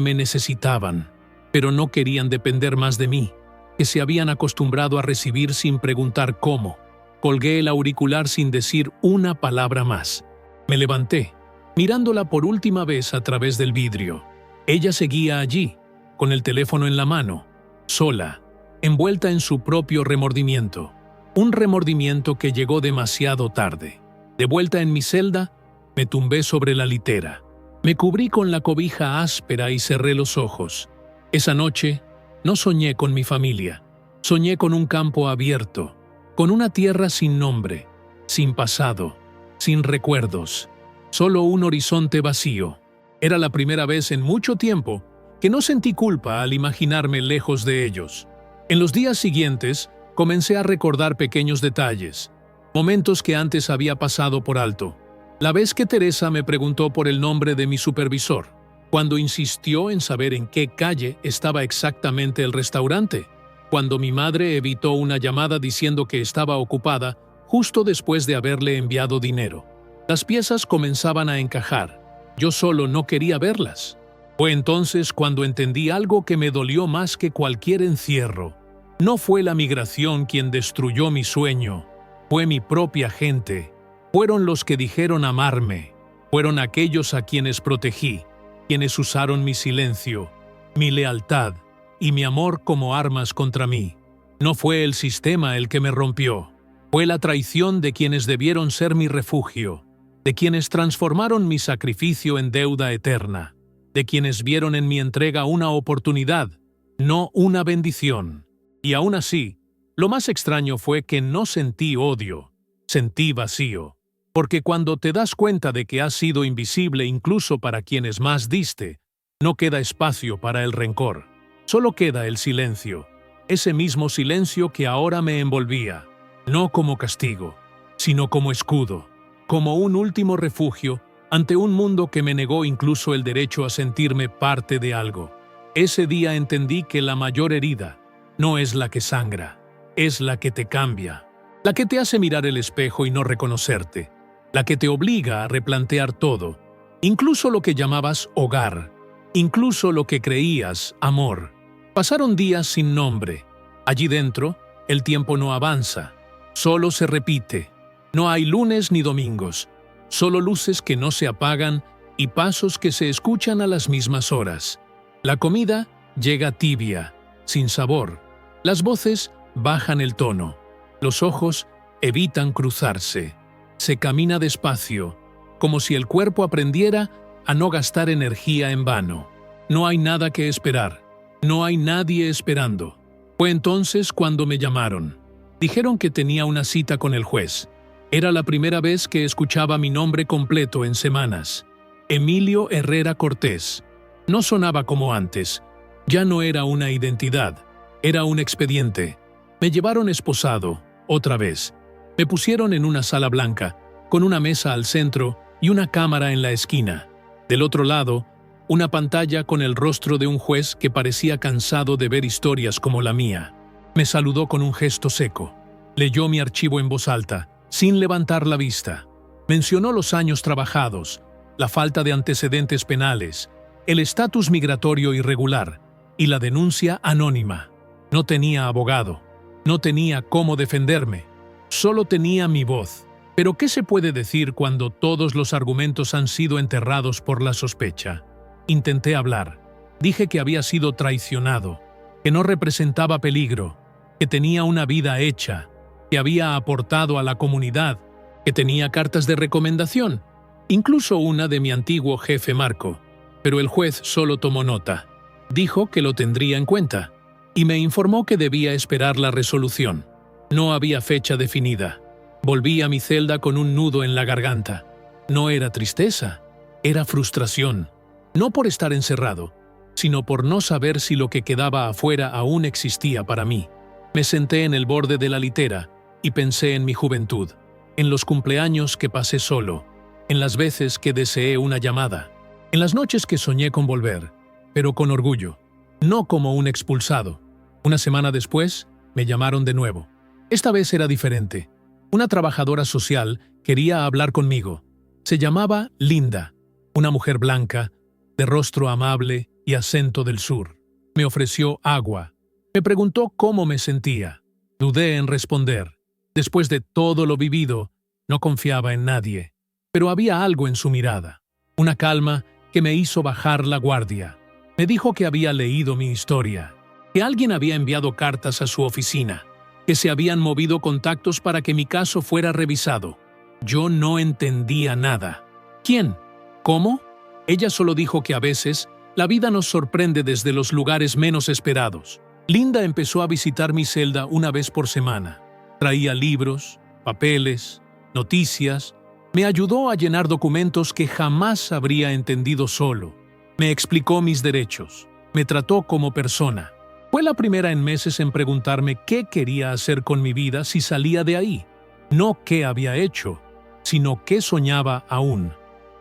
me necesitaban, pero no querían depender más de mí, que se habían acostumbrado a recibir sin preguntar cómo. Colgué el auricular sin decir una palabra más. Me levanté, mirándola por última vez a través del vidrio. Ella seguía allí, con el teléfono en la mano, sola, envuelta en su propio remordimiento. Un remordimiento que llegó demasiado tarde. De vuelta en mi celda, me tumbé sobre la litera. Me cubrí con la cobija áspera y cerré los ojos. Esa noche, no soñé con mi familia. Soñé con un campo abierto, con una tierra sin nombre, sin pasado, sin recuerdos. Solo un horizonte vacío. Era la primera vez en mucho tiempo que no sentí culpa al imaginarme lejos de ellos. En los días siguientes, comencé a recordar pequeños detalles, momentos que antes había pasado por alto. La vez que Teresa me preguntó por el nombre de mi supervisor, cuando insistió en saber en qué calle estaba exactamente el restaurante, cuando mi madre evitó una llamada diciendo que estaba ocupada justo después de haberle enviado dinero. Las piezas comenzaban a encajar, yo solo no quería verlas. Fue entonces cuando entendí algo que me dolió más que cualquier encierro. No fue la migración quien destruyó mi sueño, fue mi propia gente. Fueron los que dijeron amarme, fueron aquellos a quienes protegí, quienes usaron mi silencio, mi lealtad y mi amor como armas contra mí. No fue el sistema el que me rompió, fue la traición de quienes debieron ser mi refugio, de quienes transformaron mi sacrificio en deuda eterna, de quienes vieron en mi entrega una oportunidad, no una bendición. Y aún así, lo más extraño fue que no sentí odio, sentí vacío. Porque cuando te das cuenta de que has sido invisible incluso para quienes más diste, no queda espacio para el rencor. Solo queda el silencio, ese mismo silencio que ahora me envolvía, no como castigo, sino como escudo, como un último refugio ante un mundo que me negó incluso el derecho a sentirme parte de algo. Ese día entendí que la mayor herida no es la que sangra, es la que te cambia, la que te hace mirar el espejo y no reconocerte, la que te obliga a replantear todo, incluso lo que llamabas hogar, incluso lo que creías amor. Pasaron días sin nombre. Allí dentro, el tiempo no avanza, solo se repite. No hay lunes ni domingos, solo luces que no se apagan y pasos que se escuchan a las mismas horas. La comida llega tibia, sin sabor. Las voces bajan el tono. Los ojos evitan cruzarse. Se camina despacio, como si el cuerpo aprendiera a no gastar energía en vano. No hay nada que esperar. No hay nadie esperando. Fue entonces cuando me llamaron. Dijeron que tenía una cita con el juez. Era la primera vez que escuchaba mi nombre completo en semanas. Emilio Herrera Cortés. No sonaba como antes. Ya no era una identidad. Era un expediente. Me llevaron esposado, otra vez. Me pusieron en una sala blanca, con una mesa al centro y una cámara en la esquina. Del otro lado, una pantalla con el rostro de un juez que parecía cansado de ver historias como la mía. Me saludó con un gesto seco. Leyó mi archivo en voz alta, sin levantar la vista. Mencionó los años trabajados, la falta de antecedentes penales, el estatus migratorio irregular y la denuncia anónima. No tenía abogado, no tenía cómo defenderme, solo tenía mi voz. Pero ¿qué se puede decir cuando todos los argumentos han sido enterrados por la sospecha? Intenté hablar. Dije que había sido traicionado, que no representaba peligro, que tenía una vida hecha, que había aportado a la comunidad, que tenía cartas de recomendación, incluso una de mi antiguo jefe Marco. Pero el juez solo tomó nota. Dijo que lo tendría en cuenta y me informó que debía esperar la resolución. No había fecha definida. Volví a mi celda con un nudo en la garganta. No era tristeza, era frustración. No por estar encerrado, sino por no saber si lo que quedaba afuera aún existía para mí. Me senté en el borde de la litera y pensé en mi juventud, en los cumpleaños que pasé solo, en las veces que deseé una llamada, en las noches que soñé con volver, pero con orgullo, no como un expulsado. Una semana después, me llamaron de nuevo. Esta vez era diferente. Una trabajadora social quería hablar conmigo. Se llamaba Linda, una mujer blanca, de rostro amable y acento del sur. Me ofreció agua. Me preguntó cómo me sentía. Dudé en responder. Después de todo lo vivido, no confiaba en nadie. Pero había algo en su mirada, una calma que me hizo bajar la guardia. Me dijo que había leído mi historia, que alguien había enviado cartas a su oficina, que se habían movido contactos para que mi caso fuera revisado. Yo no entendía nada. ¿Quién? ¿Cómo? Ella solo dijo que a veces la vida nos sorprende desde los lugares menos esperados. Linda empezó a visitar mi celda una vez por semana. Traía libros, papeles, noticias. Me ayudó a llenar documentos que jamás habría entendido solo. Me explicó mis derechos. Me trató como persona. Fue la primera en meses en preguntarme qué quería hacer con mi vida si salía de ahí. No qué había hecho, sino qué soñaba aún.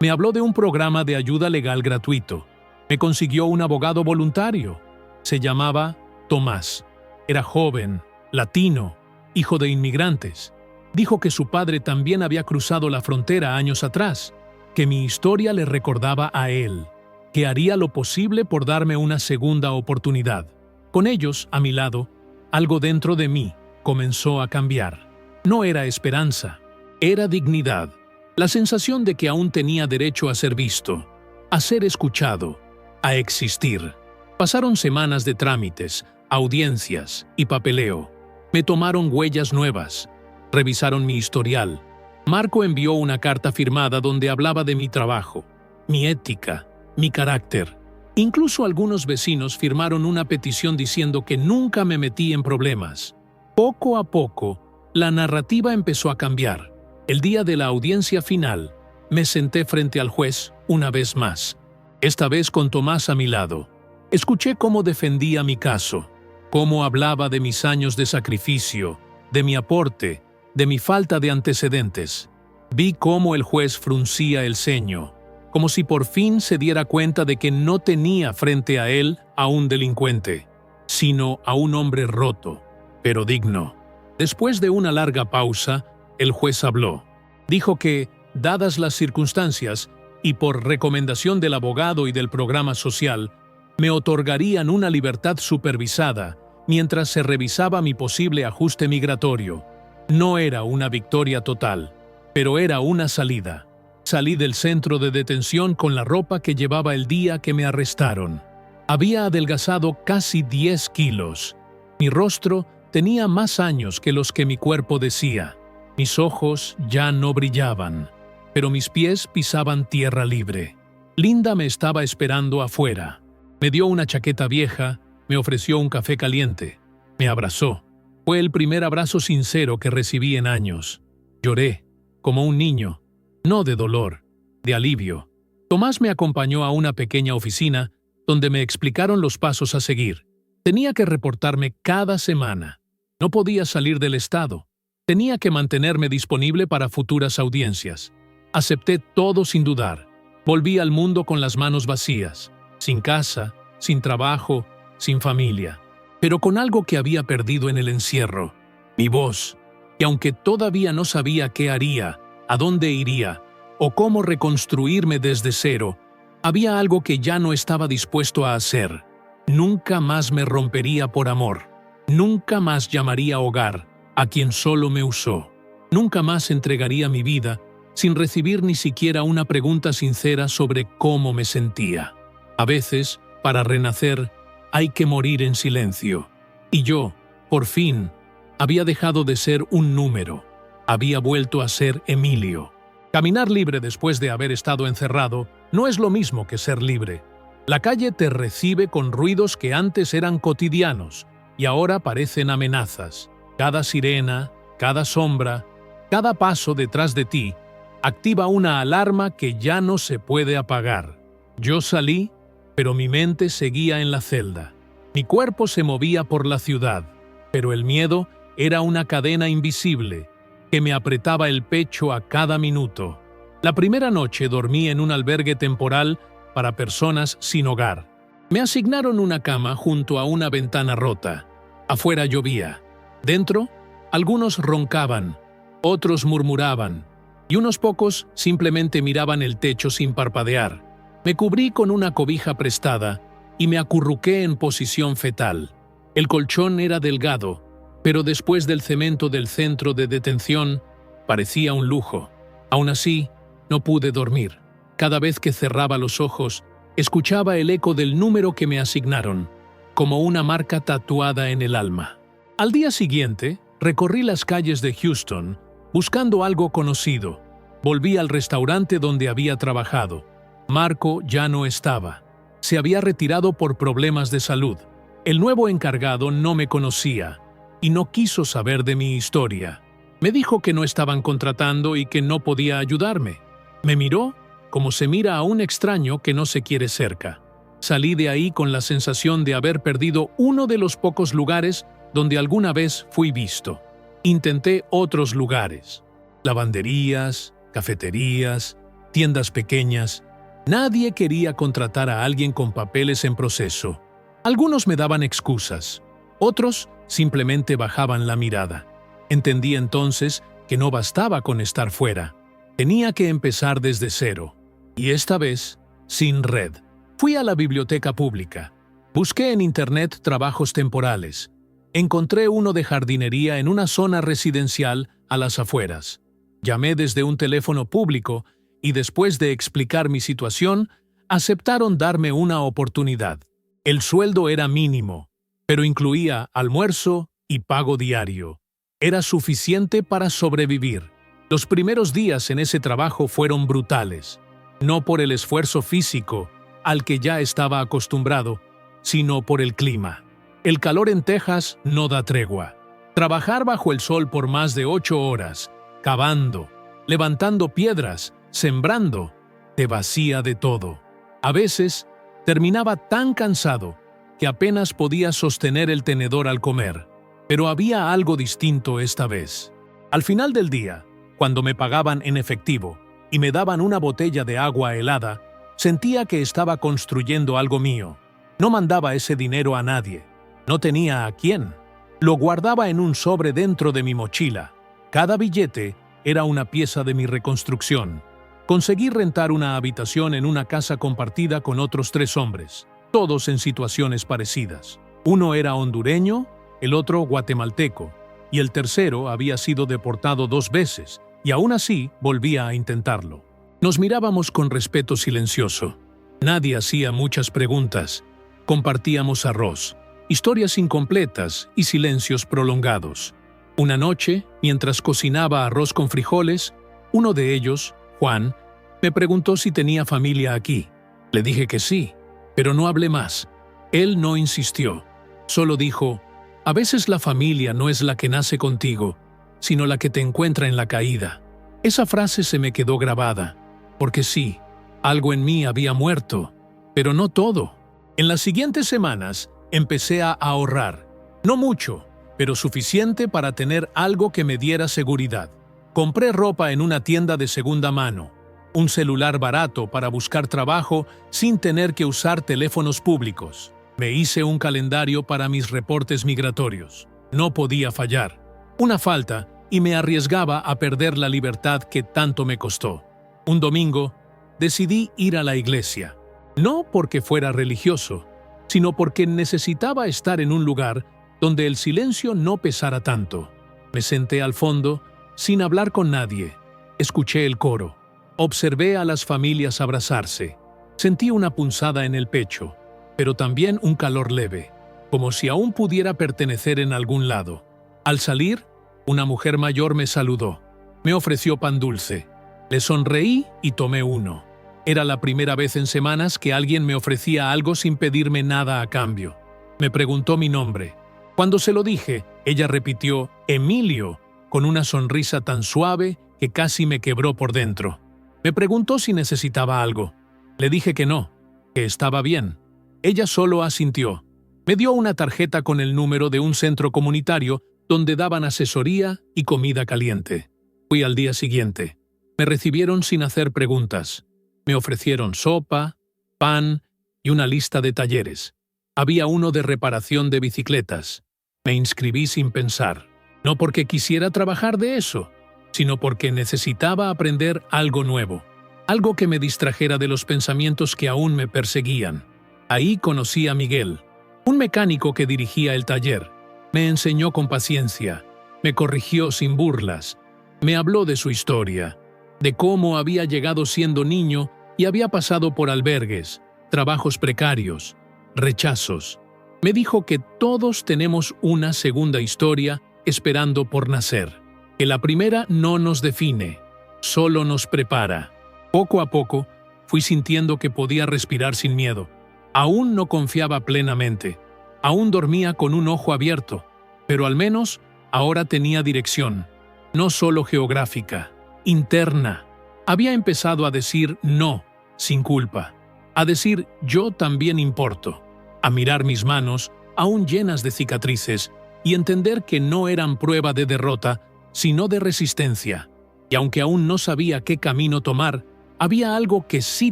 Me habló de un programa de ayuda legal gratuito. Me consiguió un abogado voluntario. Se llamaba Tomás. Era joven, latino, hijo de inmigrantes. Dijo que su padre también había cruzado la frontera años atrás, que mi historia le recordaba a él, que haría lo posible por darme una segunda oportunidad. Con ellos, a mi lado, algo dentro de mí comenzó a cambiar. No era esperanza, era dignidad. La sensación de que aún tenía derecho a ser visto, a ser escuchado, a existir. Pasaron semanas de trámites, audiencias y papeleo. Me tomaron huellas nuevas, revisaron mi historial. Marco envió una carta firmada donde hablaba de mi trabajo, mi ética, mi carácter. Incluso algunos vecinos firmaron una petición diciendo que nunca me metí en problemas. Poco a poco, la narrativa empezó a cambiar. El día de la audiencia final, me senté frente al juez una vez más, esta vez con Tomás a mi lado. Escuché cómo defendía mi caso, cómo hablaba de mis años de sacrificio, de mi aporte, de mi falta de antecedentes. Vi cómo el juez fruncía el ceño, como si por fin se diera cuenta de que no tenía frente a él a un delincuente, sino a un hombre roto, pero digno. Después de una larga pausa, el juez habló. Dijo que, dadas las circunstancias, y por recomendación del abogado y del programa social, me otorgarían una libertad supervisada mientras se revisaba mi posible ajuste migratorio. No era una victoria total, pero era una salida. Salí del centro de detención con la ropa que llevaba el día que me arrestaron. Había adelgazado casi 10 kilos. Mi rostro tenía más años que los que mi cuerpo decía. Mis ojos ya no brillaban, pero mis pies pisaban tierra libre. Linda me estaba esperando afuera. Me dio una chaqueta vieja, me ofreció un café caliente. Me abrazó. Fue el primer abrazo sincero que recibí en años. Lloré, como un niño, no de dolor, de alivio. Tomás me acompañó a una pequeña oficina donde me explicaron los pasos a seguir. Tenía que reportarme cada semana. No podía salir del estado. Tenía que mantenerme disponible para futuras audiencias. Acepté todo sin dudar. Volví al mundo con las manos vacías. sin casa, sin trabajo, sin familia, pero con algo que había perdido en el encierro, mi voz, que aunque todavía no sabía qué haría, a dónde iría, o cómo reconstruirme desde cero, había algo que ya no estaba dispuesto a hacer. Nunca más me rompería por amor. Nunca más llamaría hogar a quien solo me usó. Nunca más entregaría mi vida sin recibir ni siquiera una pregunta sincera sobre cómo me sentía. A veces, para renacer, hay que morir en silencio. Y yo, por fin, había dejado de ser un número. Había vuelto a ser Emilio. Caminar libre después de haber estado encerrado no es lo mismo que ser libre. La calle te recibe con ruidos que antes eran cotidianos y ahora parecen amenazas. Cada sirena, cada sombra, cada paso detrás de ti activa una alarma que ya no se puede apagar. Yo salí, pero mi mente seguía en la celda. Mi cuerpo se movía por la ciudad, pero el miedo era una cadena invisible que me apretaba el pecho a cada minuto. La primera noche dormí en un albergue temporal para personas sin hogar. Me asignaron una cama junto a una ventana rota. Afuera llovía. Dentro, algunos roncaban, otros murmuraban, y unos pocos simplemente miraban el techo sin parpadear. Me cubrí con una cobija prestada y me acurruqué en posición fetal. El colchón era delgado, pero después del cemento del centro de detención, parecía un lujo. Aún así, no pude dormir. Cada vez que cerraba los ojos, escuchaba el eco del número que me asignaron, como una marca tatuada en el alma. Al día siguiente, recorrí las calles de Houston, buscando algo conocido. Volví al restaurante donde había trabajado. Marco ya no estaba. Se había retirado por problemas de salud. El nuevo encargado no me conocía y no quiso saber de mi historia. Me dijo que no estaban contratando y que no podía ayudarme. Me miró como se mira a un extraño que no se quiere cerca. Salí de ahí con la sensación de haber perdido uno de los pocos lugares donde alguna vez fui visto. Intenté otros lugares. Lavanderías, cafeterías, tiendas pequeñas. Nadie quería contratar a alguien con papeles en proceso. Algunos me daban excusas. Otros simplemente bajaban la mirada. Entendí entonces que no bastaba con estar fuera. Tenía que empezar desde cero. Y esta vez, sin red. Fui a la biblioteca pública. Busqué en internet trabajos temporales. Encontré uno de jardinería en una zona residencial a las afueras. Llamé desde un teléfono público y después de explicar mi situación, aceptaron darme una oportunidad. El sueldo era mínimo, pero incluía almuerzo y pago diario. Era suficiente para sobrevivir. Los primeros días en ese trabajo fueron brutales, no por el esfuerzo físico, al que ya estaba acostumbrado, sino por el clima. El calor en Texas no da tregua. Trabajar bajo el sol por más de 8 horas, cavando, levantando piedras, sembrando, te vacía de todo. A veces, terminaba tan cansado que apenas podía sostener el tenedor al comer. Pero había algo distinto esta vez. Al final del día, cuando me pagaban en efectivo y me daban una botella de agua helada, sentía que estaba construyendo algo mío. No mandaba ese dinero a nadie. No tenía a quién. Lo guardaba en un sobre dentro de mi mochila. Cada billete era una pieza de mi reconstrucción. Conseguí rentar una habitación en una casa compartida con otros 3 hombres, todos en situaciones parecidas. Uno era hondureño, el otro guatemalteco, y el tercero había sido deportado 2 veces, y aún así volvía a intentarlo. Nos mirábamos con respeto silencioso. Nadie hacía muchas preguntas. Compartíamos arroz, historias incompletas y silencios prolongados. Una noche, mientras cocinaba arroz con frijoles, uno de ellos, Juan, me preguntó si tenía familia aquí. Le dije que sí, pero no hablé más. Él no insistió. Solo dijo: a veces la familia no es la que nace contigo, sino la que te encuentra en la caída. Esa frase se me quedó grabada, porque sí, algo en mí había muerto, pero no todo. En las siguientes semanas empecé a ahorrar. No mucho, pero suficiente para tener algo que me diera seguridad. Compré ropa en una tienda de segunda mano. un celular barato para buscar trabajo sin tener que usar teléfonos públicos. Me hice un calendario para mis reportes migratorios. No podía fallar. Una falta y me arriesgaba a perder la libertad que tanto me costó. Un domingo, decidí ir a la iglesia. No porque fuera religioso, sino porque necesitaba estar en un lugar donde el silencio no pesara tanto. Me senté al fondo, sin hablar con nadie. Escuché el coro. Observé a las familias abrazarse. Sentí una punzada en el pecho, pero también un calor leve, como si aún pudiera pertenecer en algún lado. Al salir, una mujer mayor me saludó. Me ofreció pan dulce. Le sonreí y tomé uno. Era la primera vez en semanas que alguien me ofrecía algo sin pedirme nada a cambio. Me preguntó mi nombre. Cuando se lo dije, ella repitió «Emilio», con una sonrisa tan suave que casi me quebró por dentro. Me preguntó si necesitaba algo. Le dije que no, que estaba bien. Ella solo asintió. Me dio una tarjeta con el número de un centro comunitario donde daban asesoría y comida caliente. Fui al día siguiente. Me recibieron sin hacer preguntas. Me ofrecieron sopa, pan y una lista de talleres. Había uno de reparación de bicicletas. Me inscribí sin pensar. No porque quisiera trabajar de eso, sino porque necesitaba aprender algo nuevo, algo que me distrajera de los pensamientos que aún me perseguían. Ahí conocí a Miguel, un mecánico que dirigía el taller. Me enseñó con paciencia, me corrigió sin burlas, me habló de su historia, de cómo había llegado siendo niño y había pasado por albergues, trabajos precarios, rechazos. Me dijo que todos tenemos una segunda historia esperando por nacer. Que la primera no nos define, solo nos prepara. Poco a poco, fui sintiendo que podía respirar sin miedo. Aún no confiaba plenamente. Aún dormía con un ojo abierto, pero al menos ahora tenía dirección. No solo geográfica, interna. Había empezado a decir no, sin culpa. A decir yo también importo. A mirar mis manos, aún llenas de cicatrices, y entender que no eran prueba de derrota, sino de resistencia. Y aunque aún no sabía qué camino tomar, había algo que sí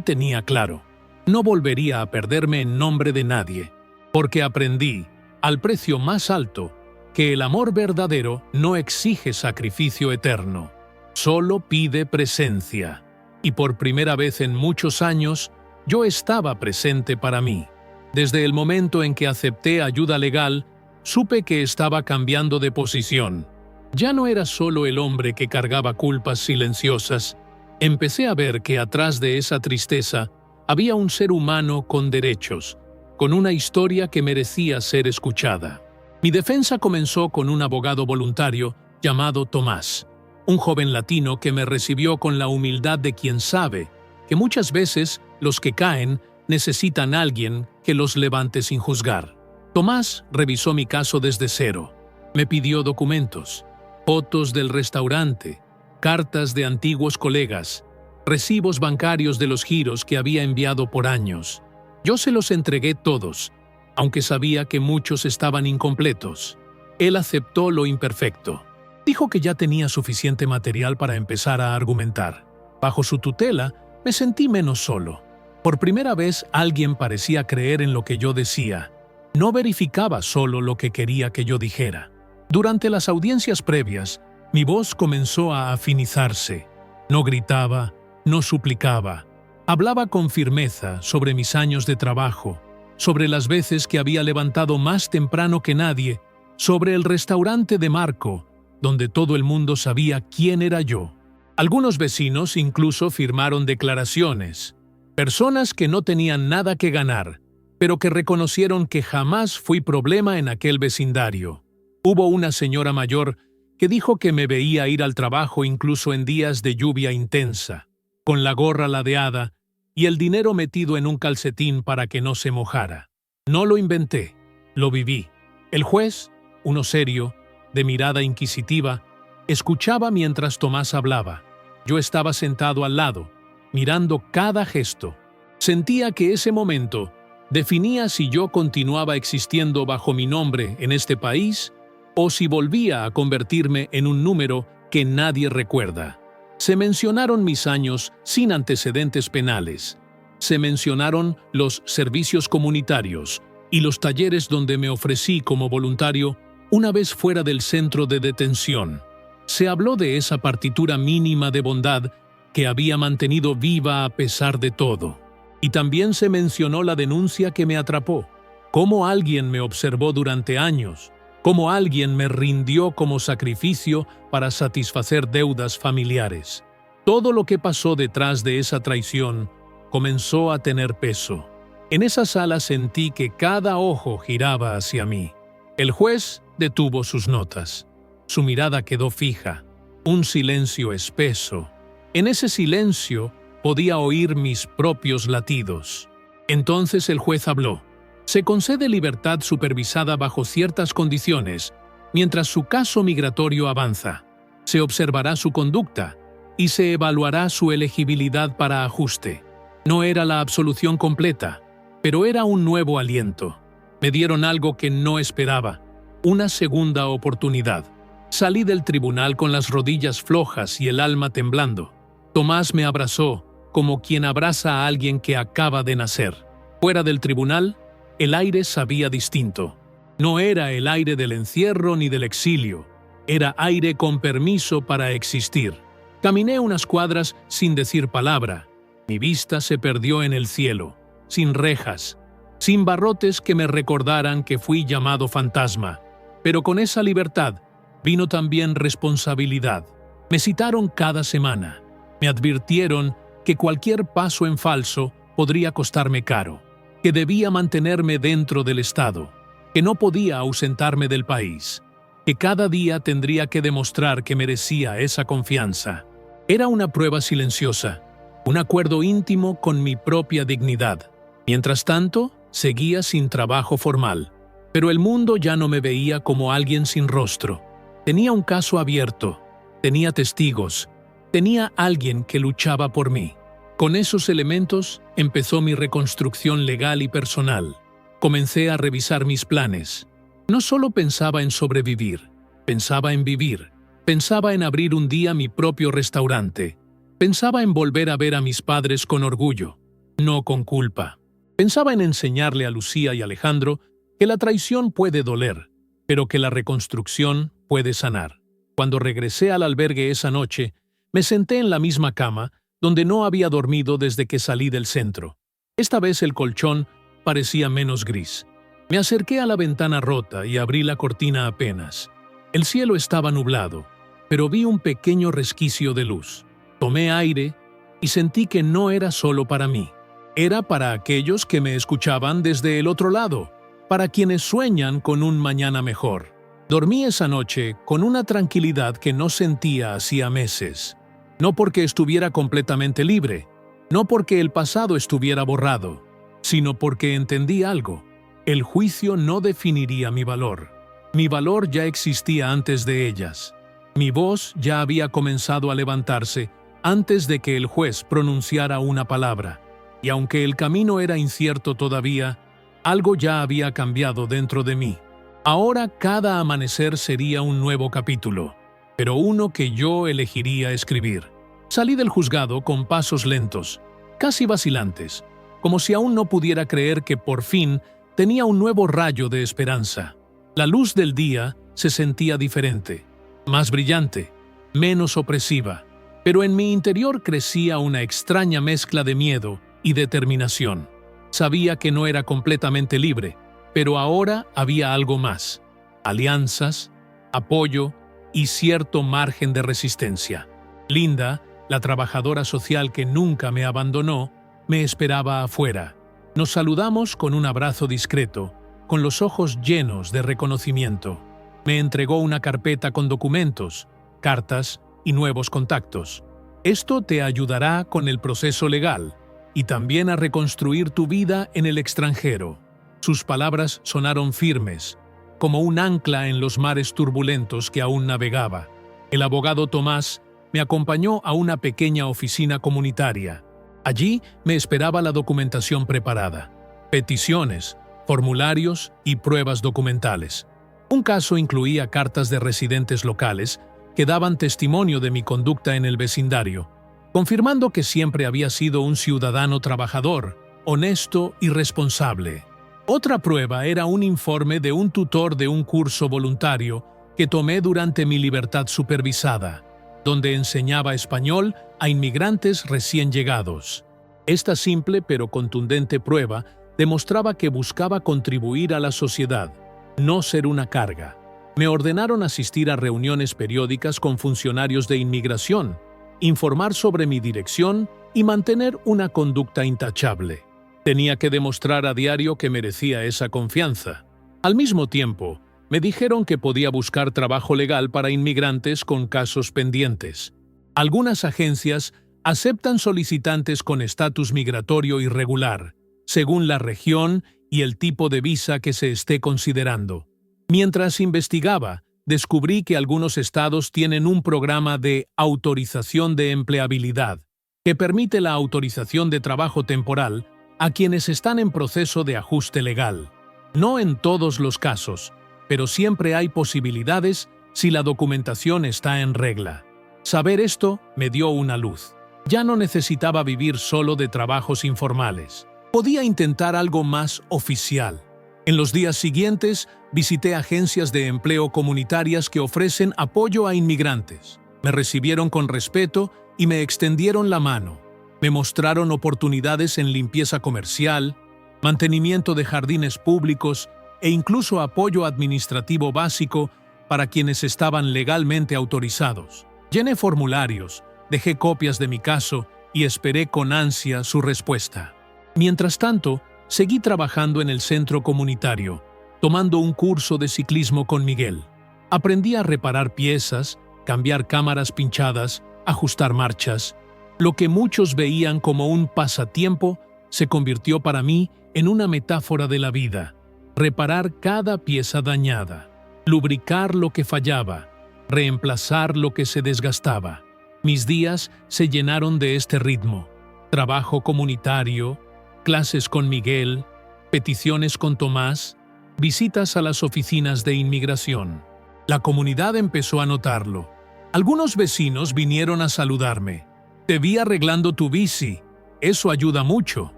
tenía claro. No volvería a perderme en nombre de nadie, porque aprendí, al precio más alto, que el amor verdadero no exige sacrificio eterno, solo pide presencia. Y por primera vez en muchos años, yo estaba presente para mí. Desde el momento en que acepté ayuda legal, supe que estaba cambiando de posición. Ya no era solo el hombre que cargaba culpas silenciosas. Empecé a ver que atrás de esa tristeza había un ser humano con derechos, con una historia que merecía ser escuchada. Mi defensa comenzó con un abogado voluntario llamado Tomás, un joven latino que me recibió con la humildad de quien sabe que muchas veces los que caen necesitan a alguien que los levante sin juzgar. Tomás revisó mi caso desde cero. Me pidió documentos, fotos del restaurante, cartas de antiguos colegas, recibos bancarios de los giros que había enviado por años. Yo se los entregué todos, aunque sabía que muchos estaban incompletos. Él aceptó lo imperfecto. Dijo que ya tenía suficiente material para empezar a argumentar. Bajo su tutela, me sentí menos solo. Por primera vez alguien parecía creer en lo que yo decía. No verificaba solo lo que quería que yo dijera. Durante las audiencias previas, mi voz comenzó a afinizarse. No gritaba, no suplicaba. Hablaba con firmeza sobre mis años de trabajo, sobre las veces que había levantado más temprano que nadie, sobre el restaurante de Marco, donde todo el mundo sabía quién era yo. Algunos vecinos incluso firmaron declaraciones. Personas que no tenían nada que ganar, pero que reconocieron que jamás fui problema en aquel vecindario. Hubo una señora mayor que dijo que me veía ir al trabajo incluso en días de lluvia intensa, con la gorra ladeada y el dinero metido en un calcetín para que no se mojara. No lo inventé, lo viví. El juez, uno serio, de mirada inquisitiva, escuchaba mientras Tomás hablaba. Yo estaba sentado al lado, mirando cada gesto. Sentía que ese momento definía si yo continuaba existiendo bajo mi nombre en este país o si volvía a convertirme en un número que nadie recuerda. Se mencionaron mis años sin antecedentes penales. Se mencionaron los servicios comunitarios y los talleres donde me ofrecí como voluntario una vez fuera del centro de detención. Se habló de esa partitura mínima de bondad que había mantenido viva a pesar de todo. Y también se mencionó la denuncia que me atrapó, cómo alguien me observó durante años, cómo alguien me rindió como sacrificio para satisfacer deudas familiares. Todo lo que pasó detrás de esa traición comenzó a tener peso. En esa sala sentí que cada ojo giraba hacia mí. El juez detuvo sus notas. Su mirada quedó fija. Un silencio espeso. En ese silencio podía oír mis propios latidos. Entonces el juez habló. Se concede libertad supervisada bajo ciertas condiciones, mientras su caso migratorio avanza. Se observará su conducta y se evaluará su elegibilidad para ajuste. No era la absolución completa, pero era un nuevo aliento. Me dieron algo que no esperaba, una segunda oportunidad. Salí del tribunal con las rodillas flojas y el alma temblando. Tomás me abrazó, como quien abraza a alguien que acaba de nacer. Fuera del tribunal, el aire sabía distinto. No era el aire del encierro ni del exilio. Era aire con permiso para existir. Caminé unas cuadras sin decir palabra. Mi vista se perdió en el cielo, sin rejas, sin barrotes que me recordaran que fui llamado fantasma. Pero con esa libertad vino también responsabilidad. Me citaron cada semana. Me advirtieron que cualquier paso en falso podría costarme caro, que debía mantenerme dentro del Estado, que no podía ausentarme del país, que cada día tendría que demostrar que merecía esa confianza. Era una prueba silenciosa, un acuerdo íntimo con mi propia dignidad. Mientras tanto, seguía sin trabajo formal, pero el mundo ya no me veía como alguien sin rostro. Tenía un caso abierto, tenía testigos, tenía alguien que luchaba por mí. Con esos elementos empezó mi reconstrucción legal y personal. Comencé a revisar mis planes. No solo pensaba en sobrevivir, pensaba en vivir. Pensaba en abrir un día mi propio restaurante. Pensaba en volver a ver a mis padres con orgullo, no con culpa. Pensaba en enseñarle a Lucía y Alejandro que la traición puede doler, pero que la reconstrucción puede sanar. Cuando regresé al albergue esa noche, me senté en la misma cama donde no había dormido desde que salí del centro. Esta vez el colchón parecía menos gris. Me acerqué a la ventana rota y abrí la cortina apenas. El cielo estaba nublado, pero vi un pequeño resquicio de luz. Tomé aire y sentí que no era solo para mí. Era para aquellos que me escuchaban desde el otro lado, para quienes sueñan con un mañana mejor. Dormí esa noche con una tranquilidad que no sentía hacía meses. No porque estuviera completamente libre, no porque el pasado estuviera borrado, sino porque entendí algo. El juicio no definiría mi valor. Mi valor ya existía antes de ellas. Mi voz ya había comenzado a levantarse antes de que el juez pronunciara una palabra. Y aunque el camino era incierto todavía, algo ya había cambiado dentro de mí. Ahora cada amanecer sería un nuevo capítulo, pero uno que yo elegiría escribir. Salí del juzgado con pasos lentos, casi vacilantes, como si aún no pudiera creer que por fin tenía un nuevo rayo de esperanza. La luz del día se sentía diferente, más brillante, menos opresiva, pero en mi interior crecía una extraña mezcla de miedo y determinación. Sabía que no era completamente libre, pero ahora había algo más: alianzas, apoyo y cierto margen de resistencia. Linda, la trabajadora social que nunca me abandonó, me esperaba afuera. Nos saludamos con un abrazo discreto, con los ojos llenos de reconocimiento. Me entregó una carpeta con documentos, cartas y nuevos contactos. Esto te ayudará con el proceso legal y también a reconstruir tu vida en el extranjero. Sus palabras sonaron firmes, como un ancla en los mares turbulentos que aún navegaba. El abogado Tomás me acompañó a una pequeña oficina comunitaria. Allí me esperaba la documentación preparada: peticiones, formularios y pruebas documentales. Un caso incluía cartas de residentes locales que daban testimonio de mi conducta en el vecindario, confirmando que siempre había sido un ciudadano trabajador, honesto y responsable. Otra prueba era un informe de un tutor de un curso voluntario que tomé durante mi libertad supervisada, donde enseñaba español a inmigrantes recién llegados. Esta simple pero contundente prueba demostraba que buscaba contribuir a la sociedad, no ser una carga. Me ordenaron asistir a reuniones periódicas con funcionarios de inmigración, informar sobre mi dirección y mantener una conducta intachable. Tenía que demostrar a diario que merecía esa confianza. Al mismo tiempo, me dijeron que podía buscar trabajo legal para inmigrantes con casos pendientes. Algunas agencias aceptan solicitantes con estatus migratorio irregular, según la región y el tipo de visa que se esté considerando. Mientras investigaba, descubrí que algunos estados tienen un programa de autorización de empleabilidad, que permite la autorización de trabajo temporal a quienes están en proceso de ajuste legal. No en todos los casos, pero siempre hay posibilidades si la documentación está en regla. Saber esto me dio una luz. Ya no necesitaba vivir solo de trabajos informales. Podía intentar algo más oficial. En los días siguientes, visité agencias de empleo comunitarias que ofrecen apoyo a inmigrantes. Me recibieron con respeto y me extendieron la mano. Me mostraron oportunidades en limpieza comercial, mantenimiento de jardines públicos e incluso apoyo administrativo básico para quienes estaban legalmente autorizados. Llené formularios, dejé copias de mi caso y esperé con ansia su respuesta. Mientras tanto, seguí trabajando en el centro comunitario, tomando un curso de ciclismo con Miguel. Aprendí a reparar piezas, cambiar cámaras pinchadas, ajustar marchas. Lo que muchos veían como un pasatiempo se convirtió para mí en una metáfora de la vida. Reparar cada pieza dañada, lubricar lo que fallaba, reemplazar lo que se desgastaba. Mis días se llenaron de este ritmo. Trabajo comunitario, clases con Miguel, peticiones con Tomás, visitas a las oficinas de inmigración. La comunidad empezó a notarlo. Algunos vecinos vinieron a saludarme. Te vi arreglando tu bici. Eso ayuda mucho.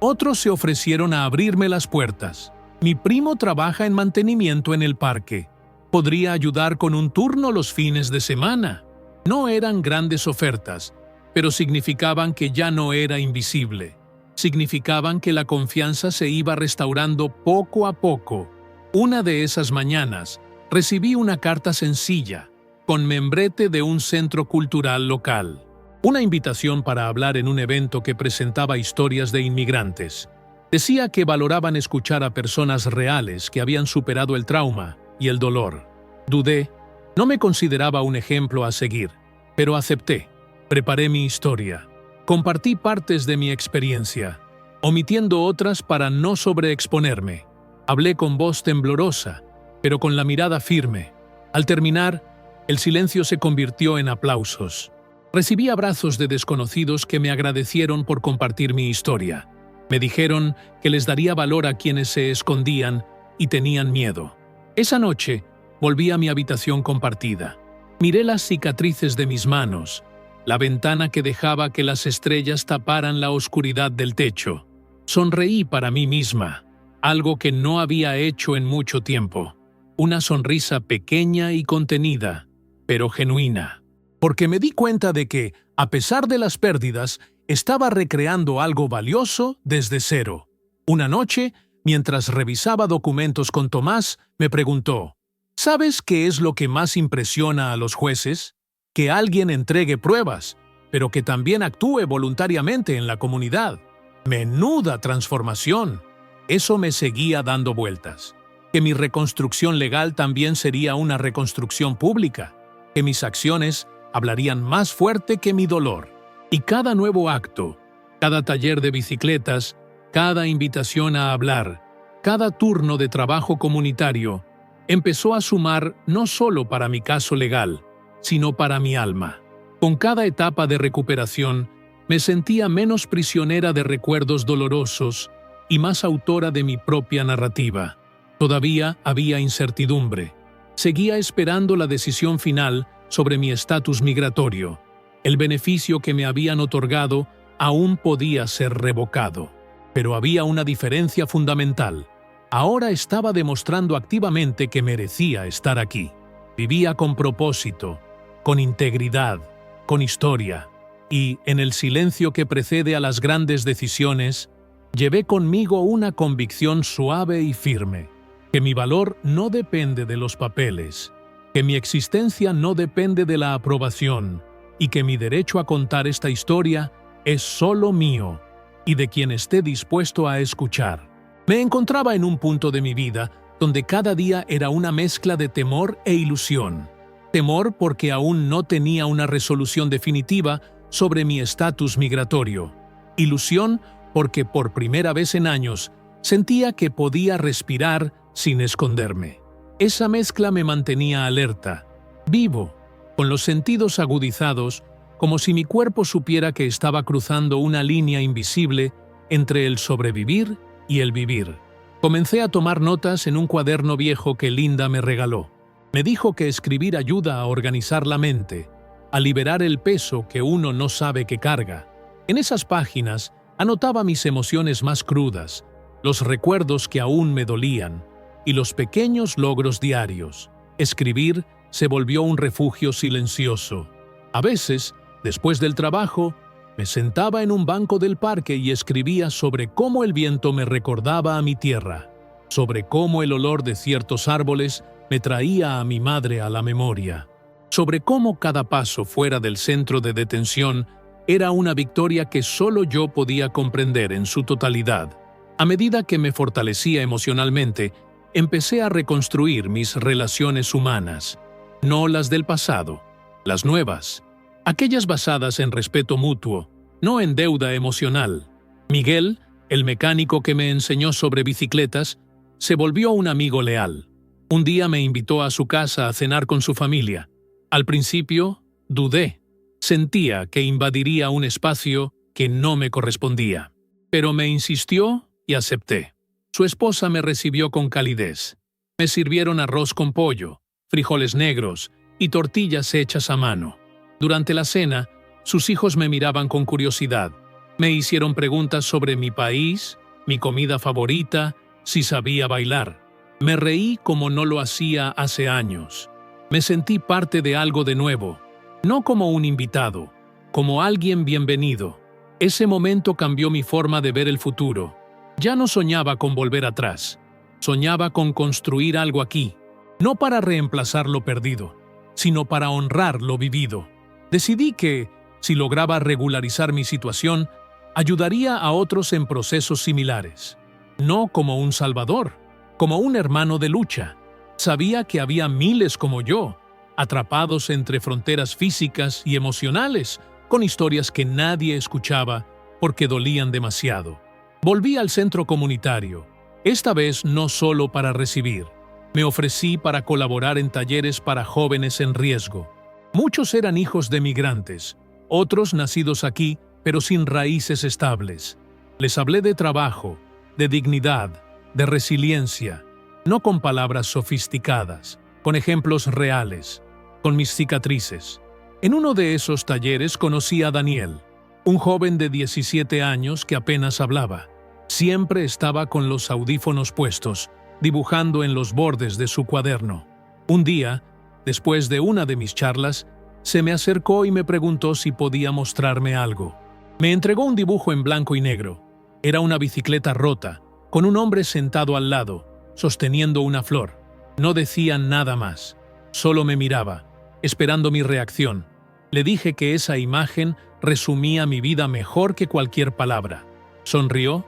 Otros se ofrecieron a abrirme las puertas. Mi primo trabaja en mantenimiento en el parque. Podría ayudar con un turno los fines de semana. No eran grandes ofertas, pero significaban que ya no era invisible. Significaban que la confianza se iba restaurando poco a poco. Una de esas mañanas, recibí una carta sencilla, con membrete de un centro cultural local. Una invitación para hablar en un evento que presentaba historias de inmigrantes. Decía que valoraban escuchar a personas reales que habían superado el trauma y el dolor. Dudé, no me consideraba un ejemplo a seguir, pero acepté. Preparé mi historia. Compartí partes de mi experiencia, omitiendo otras para no sobreexponerme. Hablé con voz temblorosa, pero con la mirada firme. Al terminar, el silencio se convirtió en aplausos. Recibí abrazos de desconocidos que me agradecieron por compartir mi historia. Me dijeron que les daría valor a quienes se escondían y tenían miedo. Esa noche, volví a mi habitación compartida. Miré las cicatrices de mis manos, la ventana que dejaba que las estrellas taparan la oscuridad del techo. Sonreí para mí misma, algo que no había hecho en mucho tiempo. Una sonrisa pequeña y contenida, pero genuina. Porque me di cuenta de que, a pesar de las pérdidas, estaba recreando algo valioso desde cero. Una noche, mientras revisaba documentos con Tomás, me preguntó: ¿sabes qué es lo que más impresiona a los jueces? Que alguien entregue pruebas, pero que también actúe voluntariamente en la comunidad. ¡Menuda transformación! Eso me seguía dando vueltas. Que mi reconstrucción legal también sería una reconstrucción pública. Que mis acciones hablarían más fuerte que mi dolor. Y cada nuevo acto, cada taller de bicicletas, cada invitación a hablar, cada turno de trabajo comunitario, empezó a sumar no solo para mi caso legal, sino para mi alma. Con cada etapa de recuperación, me sentía menos prisionera de recuerdos dolorosos y más autora de mi propia narrativa. Todavía había incertidumbre. Seguía esperando la decisión final sobre mi estatus migratorio. El beneficio que me habían otorgado aún podía ser revocado. Pero había una diferencia fundamental. Ahora estaba demostrando activamente que merecía estar aquí. Vivía con propósito, con integridad, con historia. Y, en el silencio que precede a las grandes decisiones, llevé conmigo una convicción suave y firme, que mi valor no depende de los papeles, que mi existencia no depende de la aprobación, y que mi derecho a contar esta historia es solo mío y de quien esté dispuesto a escuchar. Me encontraba en un punto de mi vida donde cada día era una mezcla de temor e ilusión. Temor porque aún no tenía una resolución definitiva sobre mi estatus migratorio. Ilusión porque por primera vez en años sentía que podía respirar sin esconderme. Esa mezcla me mantenía alerta, vivo, con los sentidos agudizados, como si mi cuerpo supiera que estaba cruzando una línea invisible entre el sobrevivir y el vivir. Comencé a tomar notas en un cuaderno viejo que Linda me regaló. Me dijo que escribir ayuda a organizar la mente, a liberar el peso que uno no sabe que carga. En esas páginas anotaba mis emociones más crudas, los recuerdos que aún me dolían y los pequeños logros diarios. Escribir se volvió un refugio silencioso. A veces, después del trabajo, me sentaba en un banco del parque y escribía sobre cómo el viento me recordaba a mi tierra, sobre cómo el olor de ciertos árboles me traía a mi madre a la memoria, sobre cómo cada paso fuera del centro de detención era una victoria que solo yo podía comprender en su totalidad. A medida que me fortalecía emocionalmente, empecé a reconstruir mis relaciones humanas, no las del pasado, las nuevas, aquellas basadas en respeto mutuo, no en deuda emocional. Miguel, el mecánico que me enseñó sobre bicicletas, se volvió un amigo leal. Un día me invitó a su casa a cenar con su familia. Al principio, dudé. Sentía que invadiría un espacio que no me correspondía. Pero me insistió y acepté. Su esposa me recibió con calidez. Me sirvieron arroz con pollo, frijoles negros y tortillas hechas a mano. Durante la cena, sus hijos me miraban con curiosidad. Me hicieron preguntas sobre mi país, mi comida favorita, si sabía bailar. Me reí como no lo hacía hace años. Me sentí parte de algo de nuevo, no como un invitado, como alguien bienvenido. Ese momento cambió mi forma de ver el futuro. Ya no soñaba con volver atrás. Soñaba con construir algo aquí, no para reemplazar lo perdido, sino para honrar lo vivido. Decidí que, si lograba regularizar mi situación, ayudaría a otros en procesos similares. No como un salvador, como un hermano de lucha. Sabía que había miles como yo, atrapados entre fronteras físicas y emocionales, con historias que nadie escuchaba porque dolían demasiado. Volví al centro comunitario, esta vez no solo para recibir. Me ofrecí para colaborar en talleres para jóvenes en riesgo. Muchos eran hijos de migrantes, otros nacidos aquí, pero sin raíces estables. Les hablé de trabajo, de dignidad, de resiliencia, no con palabras sofisticadas, con ejemplos reales, con mis cicatrices. En uno de esos talleres conocí a Daniel, un joven de 17 años que apenas hablaba. Siempre estaba con los audífonos puestos, dibujando en los bordes de su cuaderno. Un día, después de una de mis charlas, se me acercó y me preguntó si podía mostrarme algo. Me entregó un dibujo en blanco y negro. Era una bicicleta rota, con un hombre sentado al lado, sosteniendo una flor. No decía nada más, solo me miraba, esperando mi reacción. Le dije que esa imagen resumía mi vida mejor que cualquier palabra. Sonrió,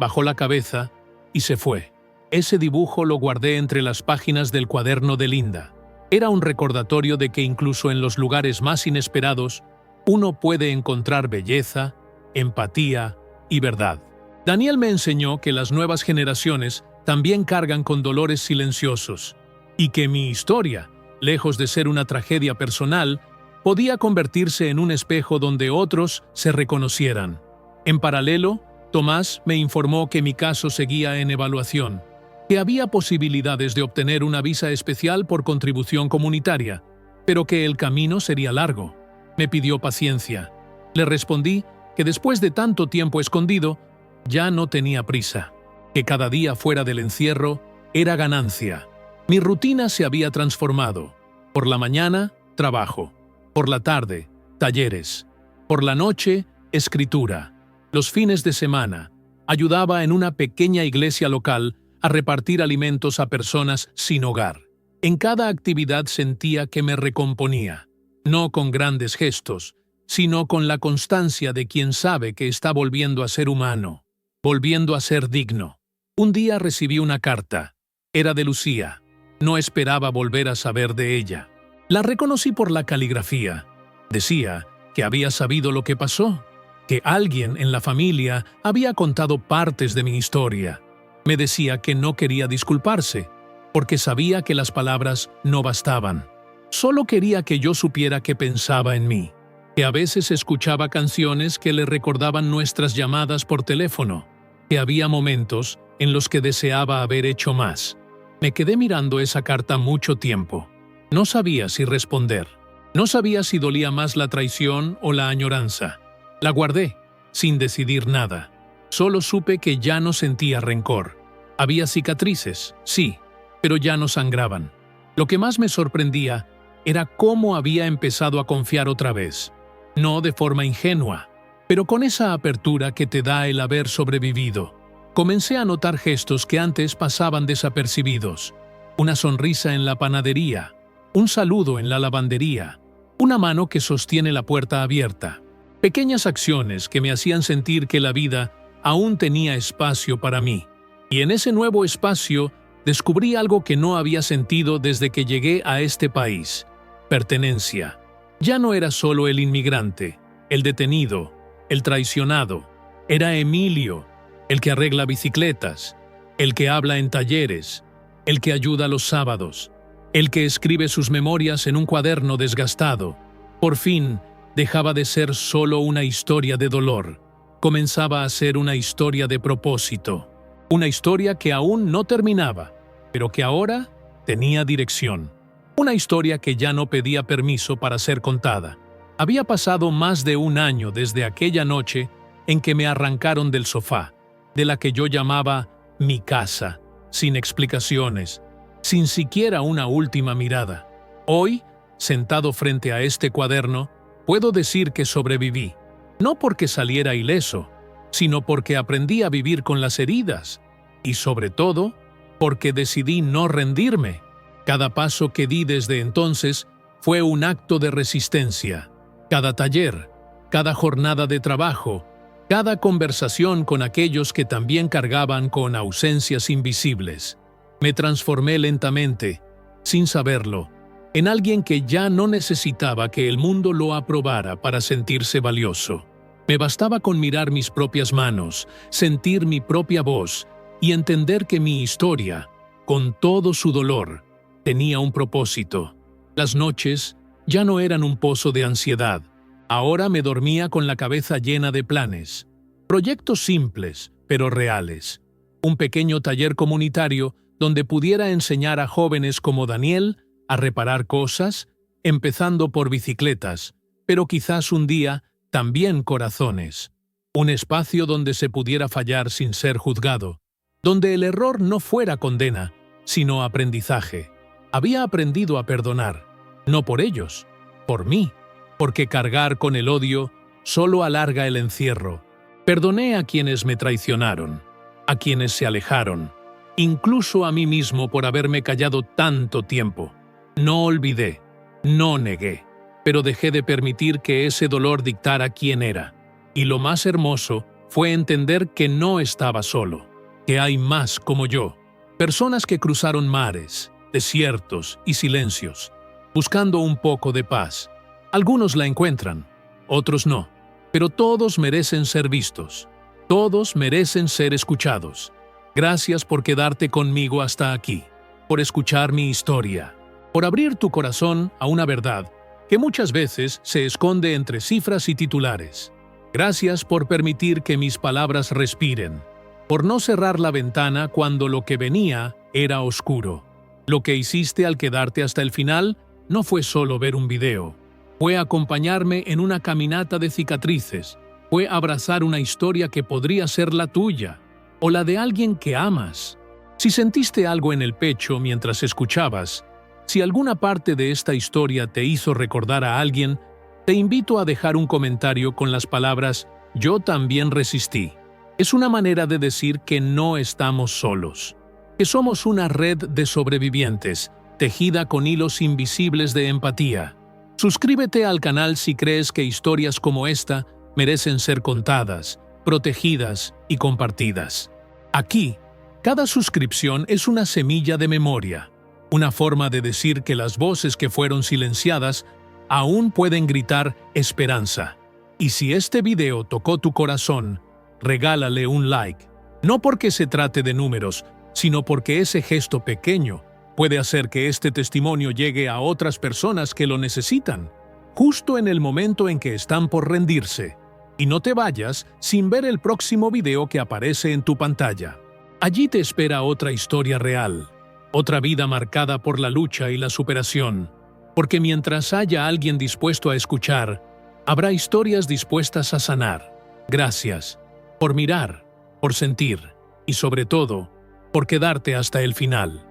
bajó la cabeza y se fue. Ese dibujo lo guardé entre las páginas del cuaderno de Linda. Era un recordatorio de que incluso en los lugares más inesperados, uno puede encontrar belleza, empatía y verdad. Daniel me enseñó que las nuevas generaciones también cargan con dolores silenciosos y que mi historia, lejos de ser una tragedia personal, podía convertirse en un espejo donde otros se reconocieran. En paralelo, Tomás me informó que mi caso seguía en evaluación, que había posibilidades de obtener una visa especial por contribución comunitaria, pero que el camino sería largo. Me pidió paciencia. Le respondí que después de tanto tiempo escondido, ya no tenía prisa, que cada día fuera del encierro era ganancia. Mi rutina se había transformado. Por la mañana, trabajo. Por la tarde, talleres. Por la noche, escritura. Los fines de semana, ayudaba en una pequeña iglesia local a repartir alimentos a personas sin hogar. En cada actividad sentía que me recomponía, no con grandes gestos, sino con la constancia de quien sabe que está volviendo a ser humano, volviendo a ser digno. Un día recibí una carta. Era de Lucía. No esperaba volver a saber de ella. La reconocí por la caligrafía. Decía que había sabido lo que pasó, que alguien en la familia había contado partes de mi historia. Me decía que no quería disculparse, porque sabía que las palabras no bastaban. Solo quería que yo supiera que pensaba en mí, que a veces escuchaba canciones que le recordaban nuestras llamadas por teléfono, que había momentos en los que deseaba haber hecho más. Me quedé mirando esa carta mucho tiempo. No sabía si responder. No sabía si dolía más la traición o la añoranza. La guardé, sin decidir nada. Solo supe que ya no sentía rencor. Había cicatrices, sí, pero ya no sangraban. Lo que más me sorprendía era cómo había empezado a confiar otra vez. No de forma ingenua, pero con esa apertura que te da el haber sobrevivido. Comencé a notar gestos que antes pasaban desapercibidos. Una sonrisa en la panadería, un saludo en la lavandería, una mano que sostiene la puerta abierta. Pequeñas acciones que me hacían sentir que la vida aún tenía espacio para mí. Y en ese nuevo espacio descubrí algo que no había sentido desde que llegué a este país: pertenencia. Ya no era solo el inmigrante, el detenido, el traicionado. Era Emilio, el que arregla bicicletas, el que habla en talleres, el que ayuda los sábados, el que escribe sus memorias en un cuaderno desgastado. Por fin, dejaba de ser solo una historia de dolor. Comenzaba a ser una historia de propósito. Una historia que aún no terminaba, pero que ahora tenía dirección. Una historia que ya no pedía permiso para ser contada. Había pasado más de un año desde aquella noche en que me arrancaron del sofá, de la que yo llamaba mi casa, sin explicaciones, sin siquiera una última mirada. Hoy, sentado frente a este cuaderno, puedo decir que sobreviví, no porque saliera ileso, sino porque aprendí a vivir con las heridas, y sobre todo, porque decidí no rendirme. Cada paso que di desde entonces fue un acto de resistencia. Cada taller, cada jornada de trabajo, cada conversación con aquellos que también cargaban con ausencias invisibles. Me transformé lentamente, sin saberlo, en alguien que ya no necesitaba que el mundo lo aprobara para sentirse valioso. Me bastaba con mirar mis propias manos, sentir mi propia voz y entender que mi historia, con todo su dolor, tenía un propósito. Las noches ya no eran un pozo de ansiedad. Ahora me dormía con la cabeza llena de planes. Proyectos simples, pero reales. Un pequeño taller comunitario donde pudiera enseñar a jóvenes como Daniel a reparar cosas, empezando por bicicletas, pero quizás un día también corazones. Un espacio donde se pudiera fallar sin ser juzgado, donde el error no fuera condena, sino aprendizaje. Había aprendido a perdonar, no por ellos, por mí, porque cargar con el odio solo alarga el encierro. Perdoné a quienes me traicionaron, a quienes se alejaron, incluso a mí mismo por haberme callado tanto tiempo. No olvidé, no negué, pero dejé de permitir que ese dolor dictara quién era. Y lo más hermoso fue entender que no estaba solo, que hay más como yo, personas que cruzaron mares, desiertos y silencios, buscando un poco de paz. Algunos la encuentran, otros no, pero todos merecen ser vistos, todos merecen ser escuchados. Gracias por quedarte conmigo hasta aquí, por escuchar mi historia, por abrir tu corazón a una verdad que muchas veces se esconde entre cifras y titulares. Gracias por permitir que mis palabras respiren, por no cerrar la ventana cuando lo que venía era oscuro. Lo que hiciste al quedarte hasta el final no fue solo ver un video, fue acompañarme en una caminata de cicatrices, fue abrazar una historia que podría ser la tuya o la de alguien que amas. Si sentiste algo en el pecho mientras escuchabas, si alguna parte de esta historia te hizo recordar a alguien, te invito a dejar un comentario con las palabras «Yo también resistí». Es una manera de decir que no estamos solos, que somos una red de sobrevivientes, tejida con hilos invisibles de empatía. Suscríbete al canal si crees que historias como esta merecen ser contadas, protegidas y compartidas. Aquí, cada suscripción es una semilla de memoria, una forma de decir que las voces que fueron silenciadas aún pueden gritar esperanza. Y si este video tocó tu corazón, regálale un like, no porque se trate de números, sino porque ese gesto pequeño puede hacer que este testimonio llegue a otras personas que lo necesitan, justo en el momento en que están por rendirse. Y no te vayas sin ver el próximo video que aparece en tu pantalla. Allí te espera otra historia real, otra vida marcada por la lucha y la superación, porque mientras haya alguien dispuesto a escuchar, habrá historias dispuestas a sanar. Gracias por mirar, por sentir y sobre todo, por quedarte hasta el final.